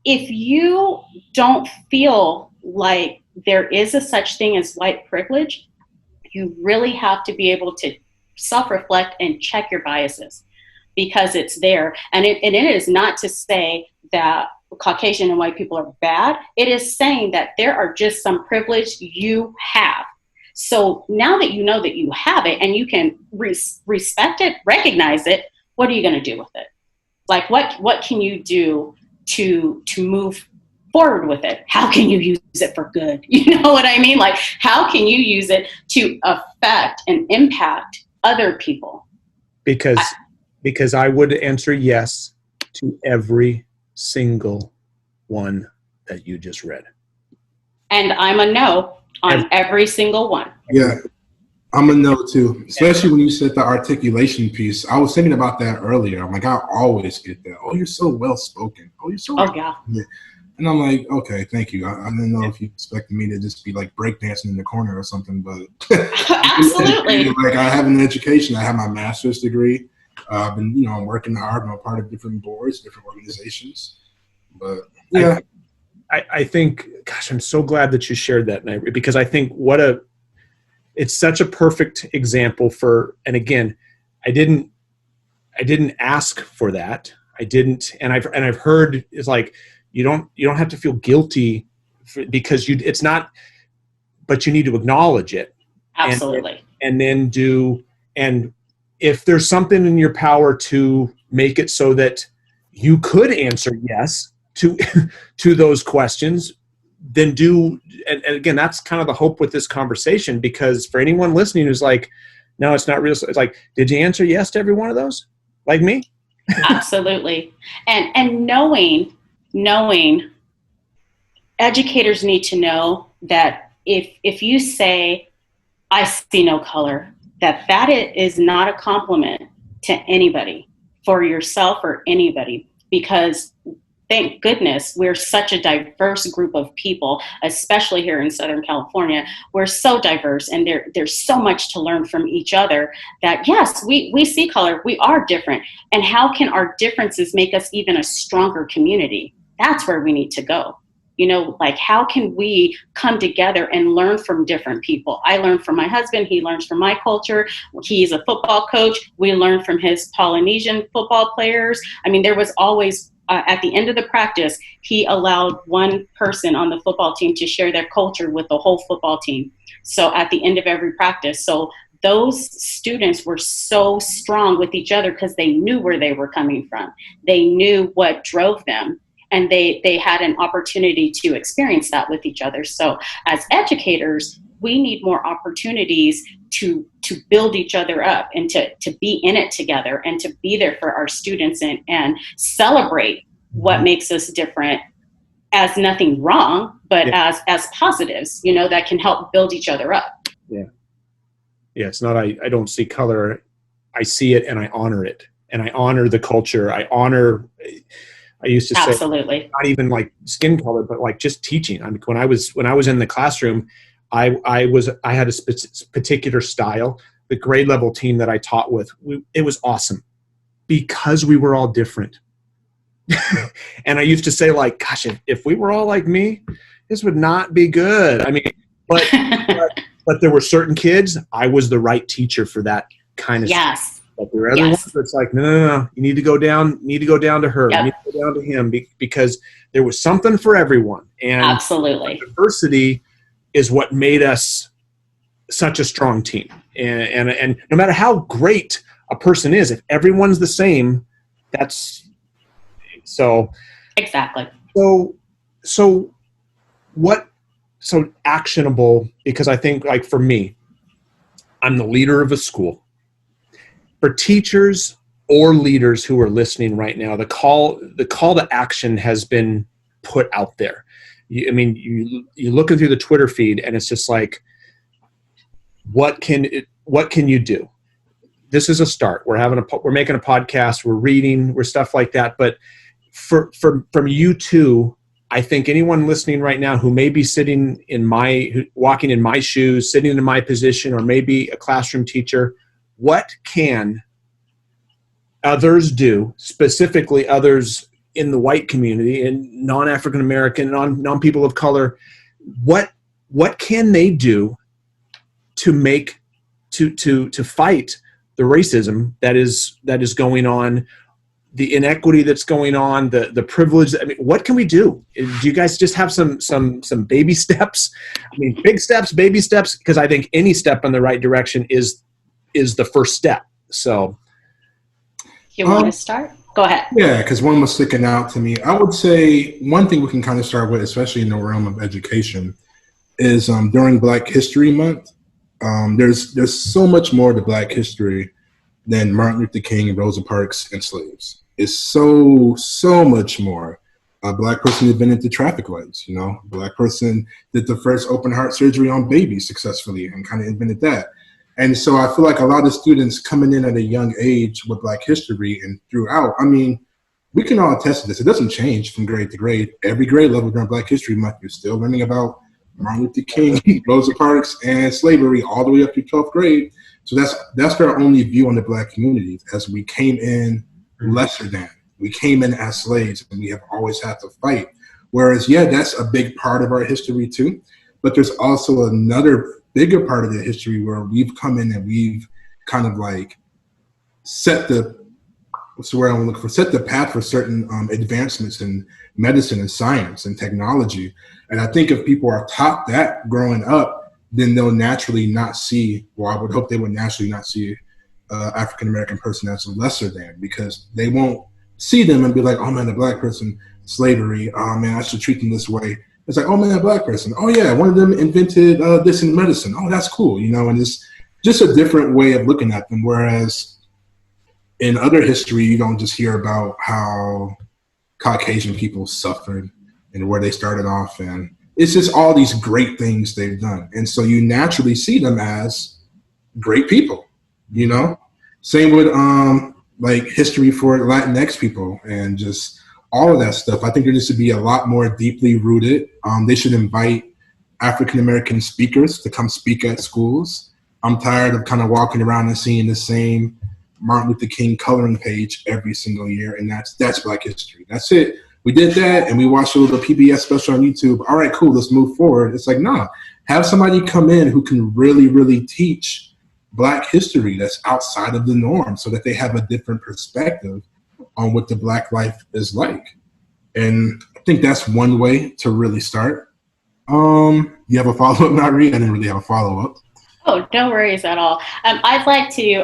If you don't feel like there is a such thing as white privilege, you really have to be able to self-reflect and check your biases, because it's there. And it is not to say that Caucasian and white people are bad. It is saying that there are just some privilege you have. So now that you know that you have it and you can respect it, recognize it, what are you going to do with it? Like, what can you do to move forward with it? How can you use it for good? You know what I mean? Like, how can you use it to affect and impact other people? Because I would answer yes to every single one that you just read. And I'm a no on every single one. Yeah, I'm a no too, especially when you said the articulation piece. I was thinking about that earlier. I'm like, I always get that. Oh, you're so well spoken. Oh, you're so. Oh, yeah. And I'm like, okay, thank you. I didn't know if you expected me to just be like breakdancing in the corner or something, but absolutely. Like, I have an education. I have my master's degree. I've been, I'm working hard. I'm a part of different boards, different organizations. But yeah. I think, gosh, I'm so glad that you shared that, Nyree, because I think it's such a perfect example for, and again, I didn't ask for that. I didn't, and I've heard it's like, you don't have to feel guilty because it's not, but you need to acknowledge it. Absolutely. And then and if there's something in your power to make it so that you could answer yes to those questions, then do. And again, that's kind of the hope with this conversation, because for anyone listening who's like, no, it's not real. It's like, did you answer yes to every one of those? Like me? Absolutely. And knowing educators need to know that if you say, I see no color, that is not a compliment to anybody, for yourself or anybody, because thank goodness we're such a diverse group of people, especially here in Southern California. We're so diverse, and there's so much to learn from each other, that yes, we see color, we are different. And how can our differences make us even a stronger community? That's where we need to go. Like, how can we come together and learn from different people? I learn from my husband. He learns from my culture. He's a football coach. We learn from his Polynesian football players. I mean, there was always at the end of the practice, he allowed one person on the football team to share their culture with the whole football team. So at the end of every practice. So those students were so strong with each other because they knew where they were coming from. They knew what drove them. And they had an opportunity to experience that with each other. So as educators, we need more opportunities to build each other up and to be in it together and to be there for our students and celebrate what makes us different as nothing wrong, but as positives, that can help build each other up. Yeah. Yeah. It's not, I don't see color. I see it and I honor it. And I honor the culture. I used to say, absolutely, not even like skin color, but like just teaching. I mean, when I was in the classroom, I had a particular style. The grade level team that I taught with, it was awesome because we were all different. And I used to say, like, gosh, if we were all like me, this would not be good. I mean, but there were certain kids, I was the right teacher for that kind of stuff. But there are other ones that's like, no, you need to go down to her. You need to go down to him because there was something for everyone. And absolutely, diversity is what made us such a strong team. And no matter how great a person is, if everyone's the same, that's so. Exactly. So actionable, because I think, like, for me, I'm the leader of a school. For teachers or leaders who are listening right now, the call to action has been put out there. You're looking through the Twitter feed, and it's just like, what can you do? This is a start. We're making a podcast. We're reading. We're stuff like that. But from you too, I think anyone listening right now who may be walking in my shoes, sitting in my position, or maybe a classroom teacher. What can others do, specifically others in the white community and non-African American, non-people of color? What can they do to fight the racism that is going on, the inequity that's going on, the privilege? I mean, what can we do? Do you guys just have some baby steps? I mean, big steps, baby steps, because I think any step in the right direction is the first step. So you want to start? Go ahead. Yeah, because one was sticking out to me. I would say one thing we can kind of start with, especially in the realm of education, is during Black History Month, there's so much more to Black history than Martin Luther King and Rosa Parks and slaves. It's so much more. A Black person invented the traffic lights, A Black person did the first open heart surgery on babies successfully and kind of invented that. And so I feel like a lot of students coming in at a young age with Black history and throughout, I mean, we can all attest to this. It doesn't change from grade to grade. Every grade level during Black History Month, you're still learning about Martin Luther King, Rosa Parks, and slavery all the way up to 12th grade. So that's our only view on the Black community, as we came in lesser than. We came in as slaves, and we have always had to fight. Whereas, that's a big part of our history too. But there's also another bigger part of the history where we've come in and we've kind of like set the path for certain advancements in medicine and science and technology. And I think if people are taught that growing up, then they'll naturally not see, I would hope they would naturally not see African-American person as lesser than, because they won't see them and be like, oh man, the Black person, slavery, oh man, I should treat them this way. It's like, oh man, a Black person. Oh yeah, one of them invented this in medicine. Oh, that's cool, And it's just a different way of looking at them. Whereas in other history, you don't just hear about how Caucasian people suffered and where they started off. And it's just all these great things they've done. And so you naturally see them as great people, Same with like history for Latinx people and just all of that stuff. I think there needs to be a lot more deeply rooted. They should invite African-American speakers to come speak at schools. I'm tired of kind of walking around and seeing the same Martin Luther King coloring page every single year, and that's Black history. That's it. We did that, and we watched a little PBS special on YouTube. All right, cool, let's move forward. It's like, nah, have somebody come in who can really, really teach Black history that's outside of the norm so that they have a different perspective on what the Black life is like. And I think that's one way to really start. You have a follow-up, Nyree? I didn't really have a follow-up. Oh, no worries at all. I'd like to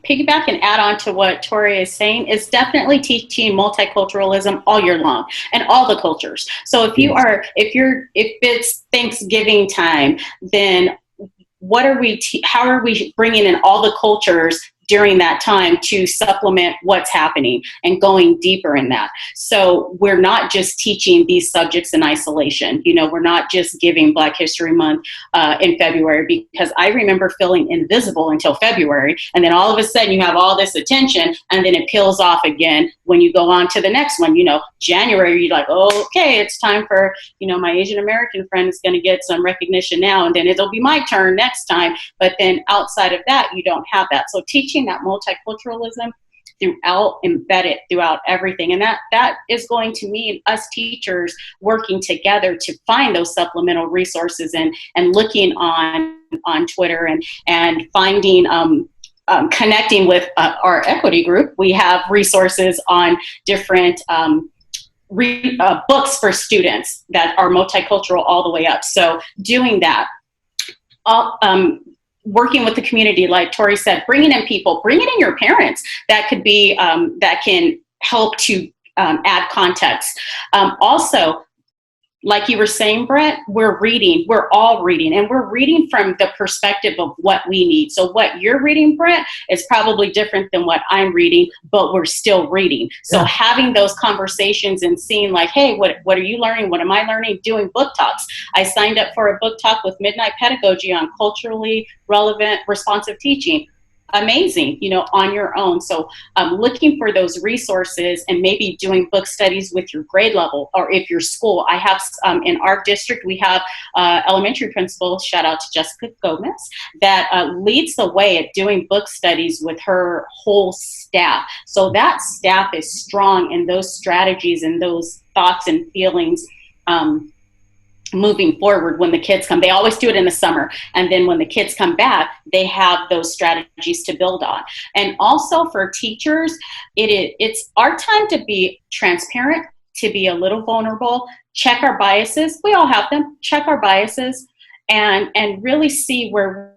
piggyback and add on to what Tory is saying. Is definitely teaching multiculturalism all year long and all the cultures. So if it's Thanksgiving time, then how are we bringing in all the cultures during that time to supplement what's happening and going deeper in that? So we're not just teaching these subjects in isolation. We're not just giving Black History Month in February, because I remember feeling invisible until February. And then all of a sudden you have all this attention, and then it peels off again when you go on to the next one. January, you're like, oh, okay, it's time for, my Asian American friend is going to get some recognition now, and then it'll be my turn next time. But then outside of that, you don't have that. So teaching that multiculturalism embedded throughout everything. And that is going to mean us teachers working together to find those supplemental resources and looking on Twitter and finding, connecting with our equity group. We have resources on different books for students that are multicultural all the way up. So doing that, working with the community, like Tory said, bringing in people, bringing in your parents that could be, that can help to add context. Also, like you were saying, Brent, we're all reading, and we're reading from the perspective of what we need. So what you're reading, Brent, is probably different than what I'm reading, but we're still reading. So having those conversations and seeing like, hey, what are you learning? What am I learning? Doing book talks. I signed up for a book talk with Midnight Pedagogy on culturally relevant, responsive teaching. Amazing, on your own. So looking for those resources and maybe doing book studies with your grade level, or if your school. I have in our district, we have elementary principal, shout out to Jessica Gomez, that leads the way at doing book studies with her whole staff. So that staff is strong in those strategies and those thoughts and feelings moving forward when the kids come. They always do it in the summer. And then when the kids come back, they have those strategies to build on. And also for teachers, it's our time to be transparent, to be a little vulnerable, check our biases. We all have them. Check our biases and really see where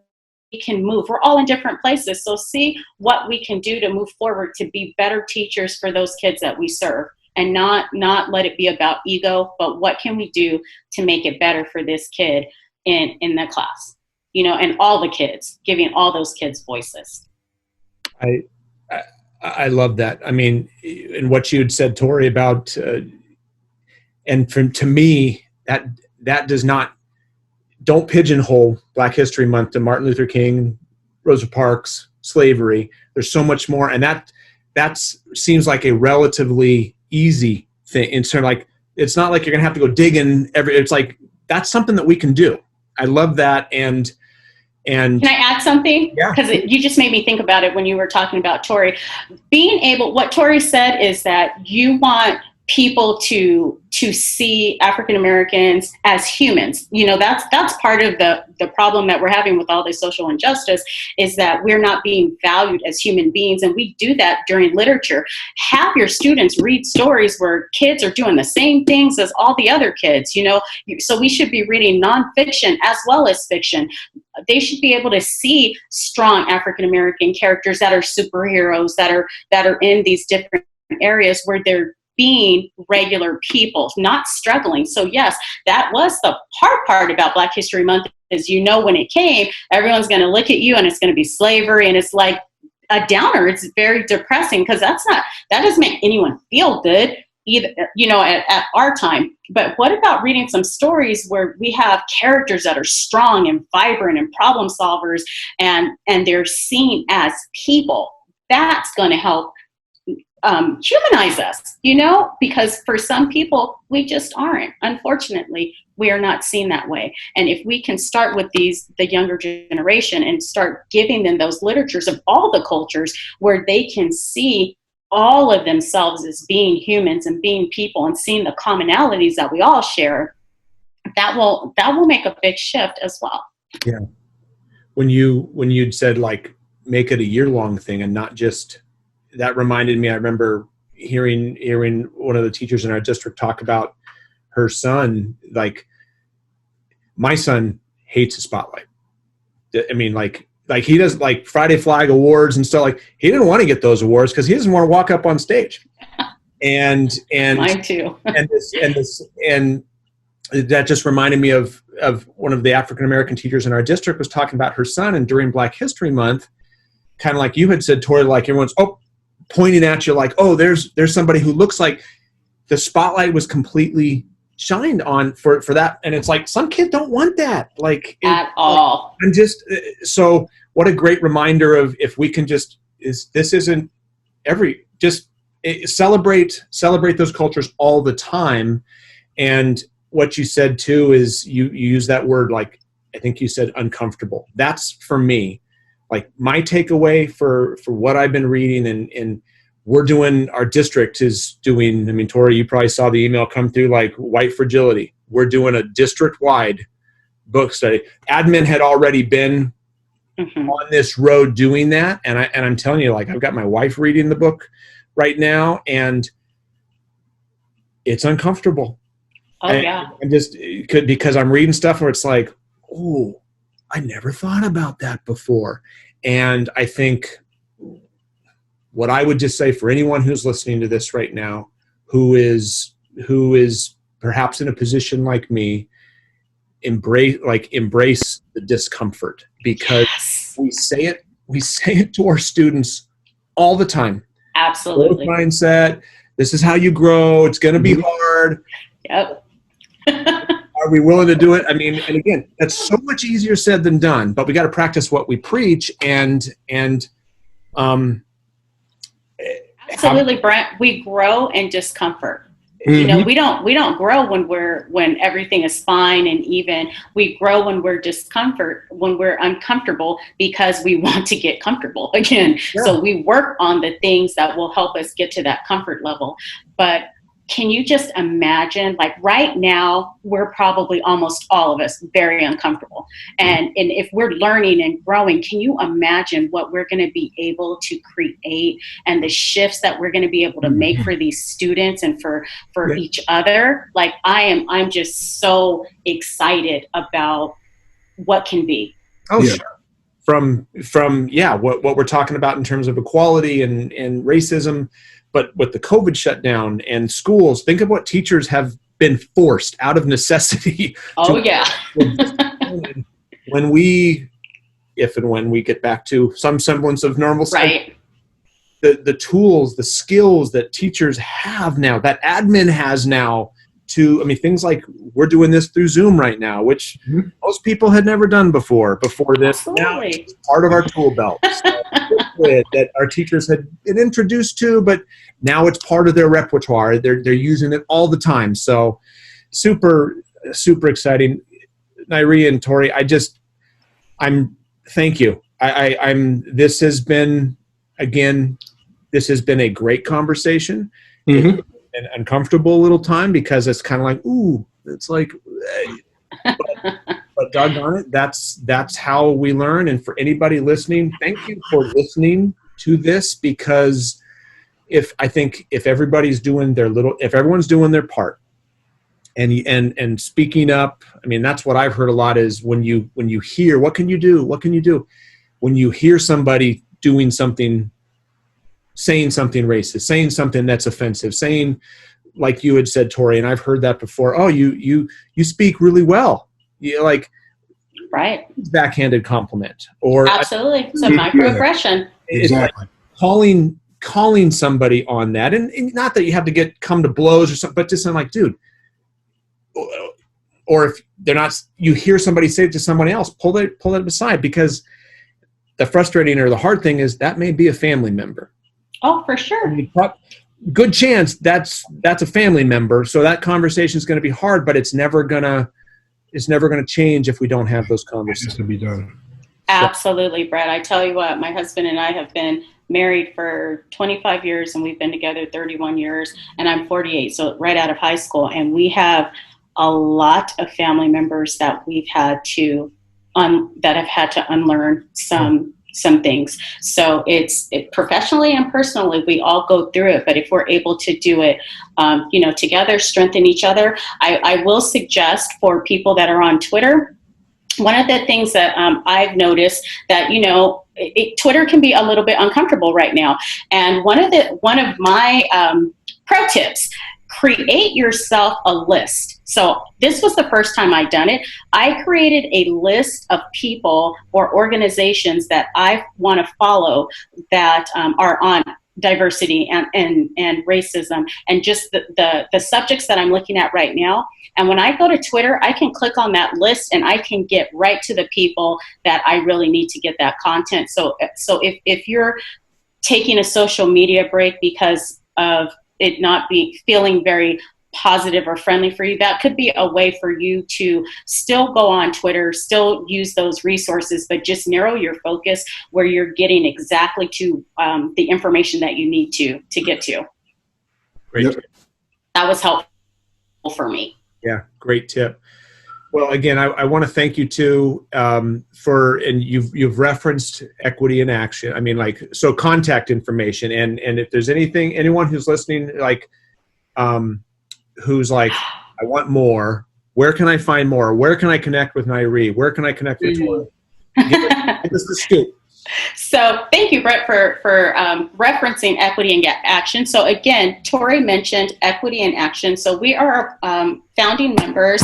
we can move. We're all in different places. So see what we can do to move forward to be better teachers for those kids that we serve. And not let it be about ego, but what can we do to make it better for this kid in the class, and all the kids, giving all those kids voices. I love that. I mean, and what you had said, Tory, about, and to me, that does not, don't pigeonhole Black History Month to Martin Luther King, Rosa Parks, slavery. There's so much more, and that seems like a relatively easy thing. And so like, it's not like you're going to have to go digging it's like, that's something that we can do. I love that. And can I add something? Yeah. Because you just made me think about it when you were talking about Tory. What Tory said is that you want people to see African Americans as humans. That's part of the problem that we're having with all this social injustice, is that we're not being valued as human beings. And we do that during literature. Have your students read stories where kids are doing the same things as all the other kids, so we should be reading nonfiction as well as fiction. They should be able to see strong African American characters that are superheroes, that are in these different areas where they're being regular people, not struggling. So yes, that was the hard part about Black History Month, is when it came, everyone's going to look at you and it's going to be slavery, and it's like a downer. It's very depressing, because that doesn't make anyone feel good either, at our time. But what about reading some stories where we have characters that are strong and vibrant and problem solvers, and they're seen as people? That's going to help humanize us, because for some people, we just aren't. Unfortunately, we are not seen that way. And if we can start with the younger generation and start giving them those literatures of all the cultures where they can see all of themselves as being humans and being people and seeing the commonalities that we all share, that will make a big shift as well. Yeah. When you'd said like, make it a year-long thing and not just, that reminded me, I remember, hearing one of the teachers in our district talk about her son. Like, my son hates the spotlight. I mean, like he does, like Friday Flag Awards and stuff. Like, he didn't want to get those awards because he doesn't want to walk up on stage. And mine too. and that just reminded me of one of the African American teachers in our district was talking about her son, and during Black History Month, kind of like you had said, Tory, like everyone's pointing at you, like, oh, there's somebody who looks like the spotlight was completely shined on for that, and it's like some kids don't want that, like at all. And just so, what a great reminder of if we can celebrate those cultures all the time. And what you said too is you use that word, like I think you said uncomfortable. That's for me, like my takeaway for what I've been reading and we're doing, our district is doing, I mean, Tory, you probably saw the email come through, like white fragility. We're doing a district-wide book study. Admin had already been on this road doing that. And I'm telling you, like, I've got my wife reading the book right now, and it's uncomfortable. Oh, yeah. And just because I'm reading stuff where it's like, oh, I never thought about that before. And I think what I would just say for anyone who's listening to this right now, who is perhaps in a position like me, embrace the discomfort, because we say it to our students all the time. Absolutely. Growth mindset. This is how you grow. It's going to be hard. Yep. Are we willing to do it? I mean, and again, that's so much easier said than done, but we got to practice what we preach. Absolutely, Brent. We grow in discomfort. You know, we don't grow when everything is fine and even. We grow when we're uncomfortable, because we want to get comfortable again. Yeah. So we work on the things that will help us get to that comfort level. But can you just imagine, like right now, we're probably almost all of us very uncomfortable. And if we're learning and growing, can you imagine what we're going to be able to create and the shifts that we're going to be able to make for these students and for each other? Like I'm just so excited about what can be. Oh, yeah. Sure. From what we're talking about in terms of equality and racism. But with the COVID shutdown and schools, think of what teachers have been forced out of necessity. Oh, yeah. When we get back to some semblance of normalcy, right. The tools, the skills that teachers have now, that admin has now things like we're doing this through Zoom right now, which most people had never done before this. Absolutely. Now it's part of our tool belt. That our teachers had been introduced to, but now it's part of their repertoire. They're using it all the time. So super, super exciting. Nyree and Tory, thank you. This has been a great conversation. It's an uncomfortable little time because it's kind of like, ooh, it's like, but doggone it, that's how we learn. And for anybody listening, thank you for listening to this, because if everybody's doing if everyone's doing their part and speaking up, I mean, that's what I've heard a lot is when you hear, what can you do? When you hear somebody doing something, saying something racist, saying something that's offensive, saying, like you had said, Tory, and I've heard that before, oh, you speak really well. You like, right, backhanded compliment, or absolutely, it's a microaggression. Exactly. Like calling somebody on that, and not that you have to come to blows or something, but just like, dude, or if they're not, you hear somebody say it to someone else, pull that aside, because the frustrating or the hard thing is that may be a family member. Oh, for sure. Good chance that's a family member, so that conversation is going to be hard, but it's never going to change if we don't have those conversations. To be done. Absolutely, Brett. I tell you what, my husband and I have been married for 25 years, and we've been together 31 years, and I'm 48, so right out of high school, and we have a lot of family members that we've had to that have had to unlearn some some things. So it's professionally and personally, we all go through it. But if we're able to do it, together, strengthen each other. I will suggest for people that are on Twitter, one of the things that I've noticed that, Twitter can be a little bit uncomfortable right now. And one of my pro tips, create yourself a list. So this was the first time I'd done it. I created a list of people or organizations that I want to follow that are on diversity and racism and just the subjects that I'm looking at right now. And when I go to Twitter, I can click on that list and I can get right to the people that I really need to get that content. So if you're taking a social media break because of it not feeling very positive or friendly for you, that could be a way for you to still go on Twitter, still use those resources, but just narrow your focus where you're getting exactly to the information that you need to get to. Great. Yep. That was helpful for me. Yeah, great tip. Well, again, I want to thank you too and you've referenced equity in action. I mean, so contact information and if there's anyone who's listening, who's like, I want more, where can I find more? Where can I connect with Nyree? Where can I connect with Tory? Give us the scoop. So thank you, Brett, for referencing equity and action. So again, Tory mentioned equity and action. So we are founding members.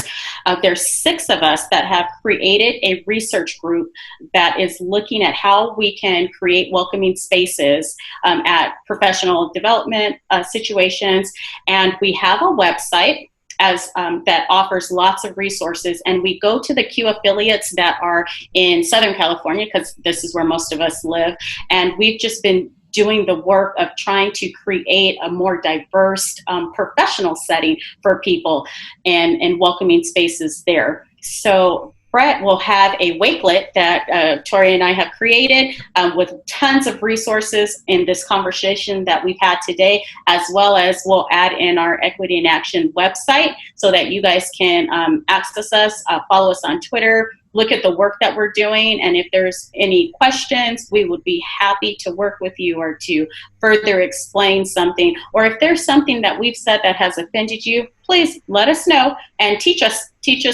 There's 6 of us that have created a research group that is looking at how we can create welcoming spaces at professional development situations. And we have a website that offers lots of resources, and we go to the Q affiliates that are in Southern California because this is where most of us live, and we've just been doing the work of trying to create a more diverse professional setting for people and welcoming spaces there. So Brett will have a wakelet that Tory and I have created with tons of resources in this conversation that we've had today, as well as we'll add in our Equity in Action website so that you guys can access us, follow us on Twitter, look at the work that we're doing. And if there's any questions, we would be happy to work with you or to further explain something. Or if there's something that we've said that has offended you, please let us know and teach us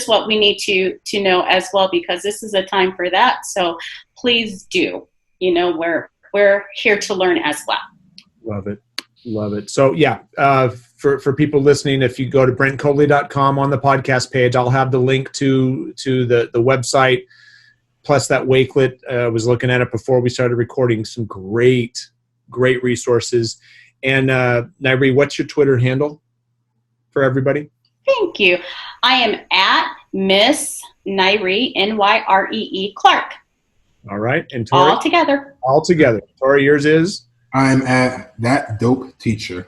what we need to know as well, because this is a time for that. So please do, we're here to learn as well. Love it. Love it. So yeah, for people listening, if you go to brentcoley.com on the podcast page, I'll have the link to the website, plus that wakelet. I was looking at it before we started recording. Some great resources. And Nyree, what's your Twitter handle for everybody? Thank you. I am at Miss Nyree, Nyree Clark. All right. And Tory? All together. Tory, yours is? I'm at That Dope Teacher.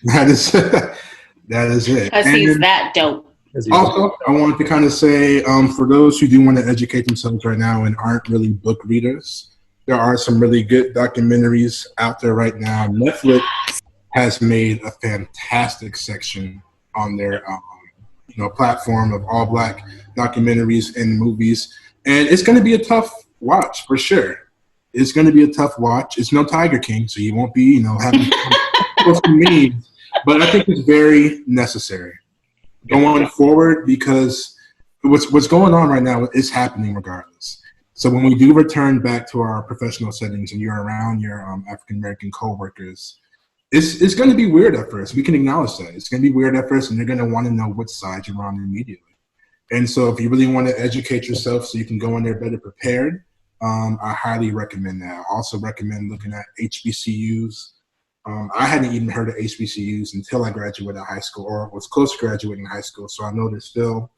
That is it. Because he's that dope. Also, I wanted to kind of say, for those who do want to educate themselves right now and aren't really book readers, there are some really good documentaries out there right now. Netflix has made a fantastic section on their platform of all Black documentaries and movies, and it's going to be a tough watch for sure. It's going to be a tough watch. It's no Tiger King, so you won't be having memes, but I think it's very necessary going forward, because what's going on right now is happening regardless. So when we do return back to our professional settings and you're around your African American coworkers, it's going to be weird at first. We can acknowledge that. It's going to be weird at first, and you're going to want to know what side you're on immediately. And so if you really want to educate yourself so you can go in there better prepared, I highly recommend that. I also recommend looking at HBCUs. I hadn't even heard of HBCUs until I graduated high school, or was close to graduating high school. So I know there's still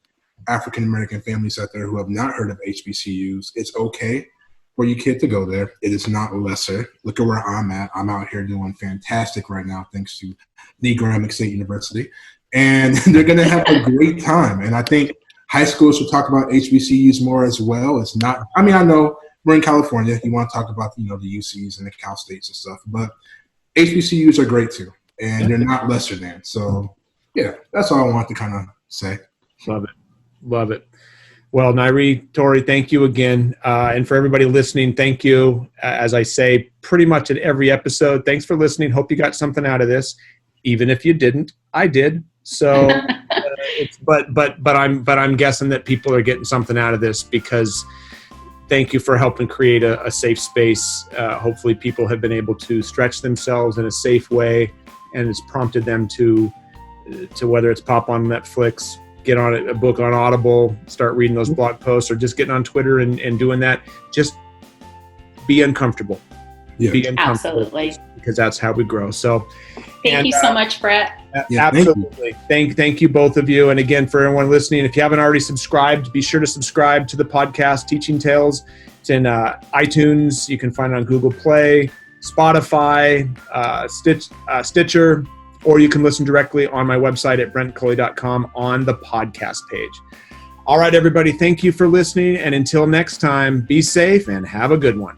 African-American families out there who have not heard of HBCUs. It's okay for your kid to go there. It is not lesser. Look at where I'm at. I'm out here doing fantastic right now, thanks to Lee Graham State University. And they're going to have a great time. And I think high schools should talk about HBCUs more as well. It's not, I know we're in California. You want to talk about, the UCs and the Cal States and stuff, but HBCUs are great too, and they're not lesser than. So yeah, that's all I want to kind of say. Love it. Well, Nyree, Tory, thank you again. And for everybody listening, thank you. As I say pretty much at every episode, thanks for listening. Hope you got something out of this. Even if you didn't, I did. So, but I'm guessing that people are getting something out of this, because thank you for helping create a safe space. Hopefully people have been able to stretch themselves in a safe way, and it's prompted them to whether it's pop on Netflix, get on a book on Audible, start reading those blog posts, or just getting on Twitter and doing that. Just be uncomfortable. Yeah. Be uncomfortable. Absolutely. Because that's how we grow. So Thank you so much, Brett. Yeah, absolutely. Thank you, both of you. And again, for everyone listening, if you haven't already subscribed, be sure to subscribe to the podcast Teaching Tales. It's in iTunes. You can find it on Google Play, Spotify, Stitcher, or you can listen directly on my website at brentcoley.com on the podcast page. All right, everybody, thank you for listening. And until next time, be safe and have a good one.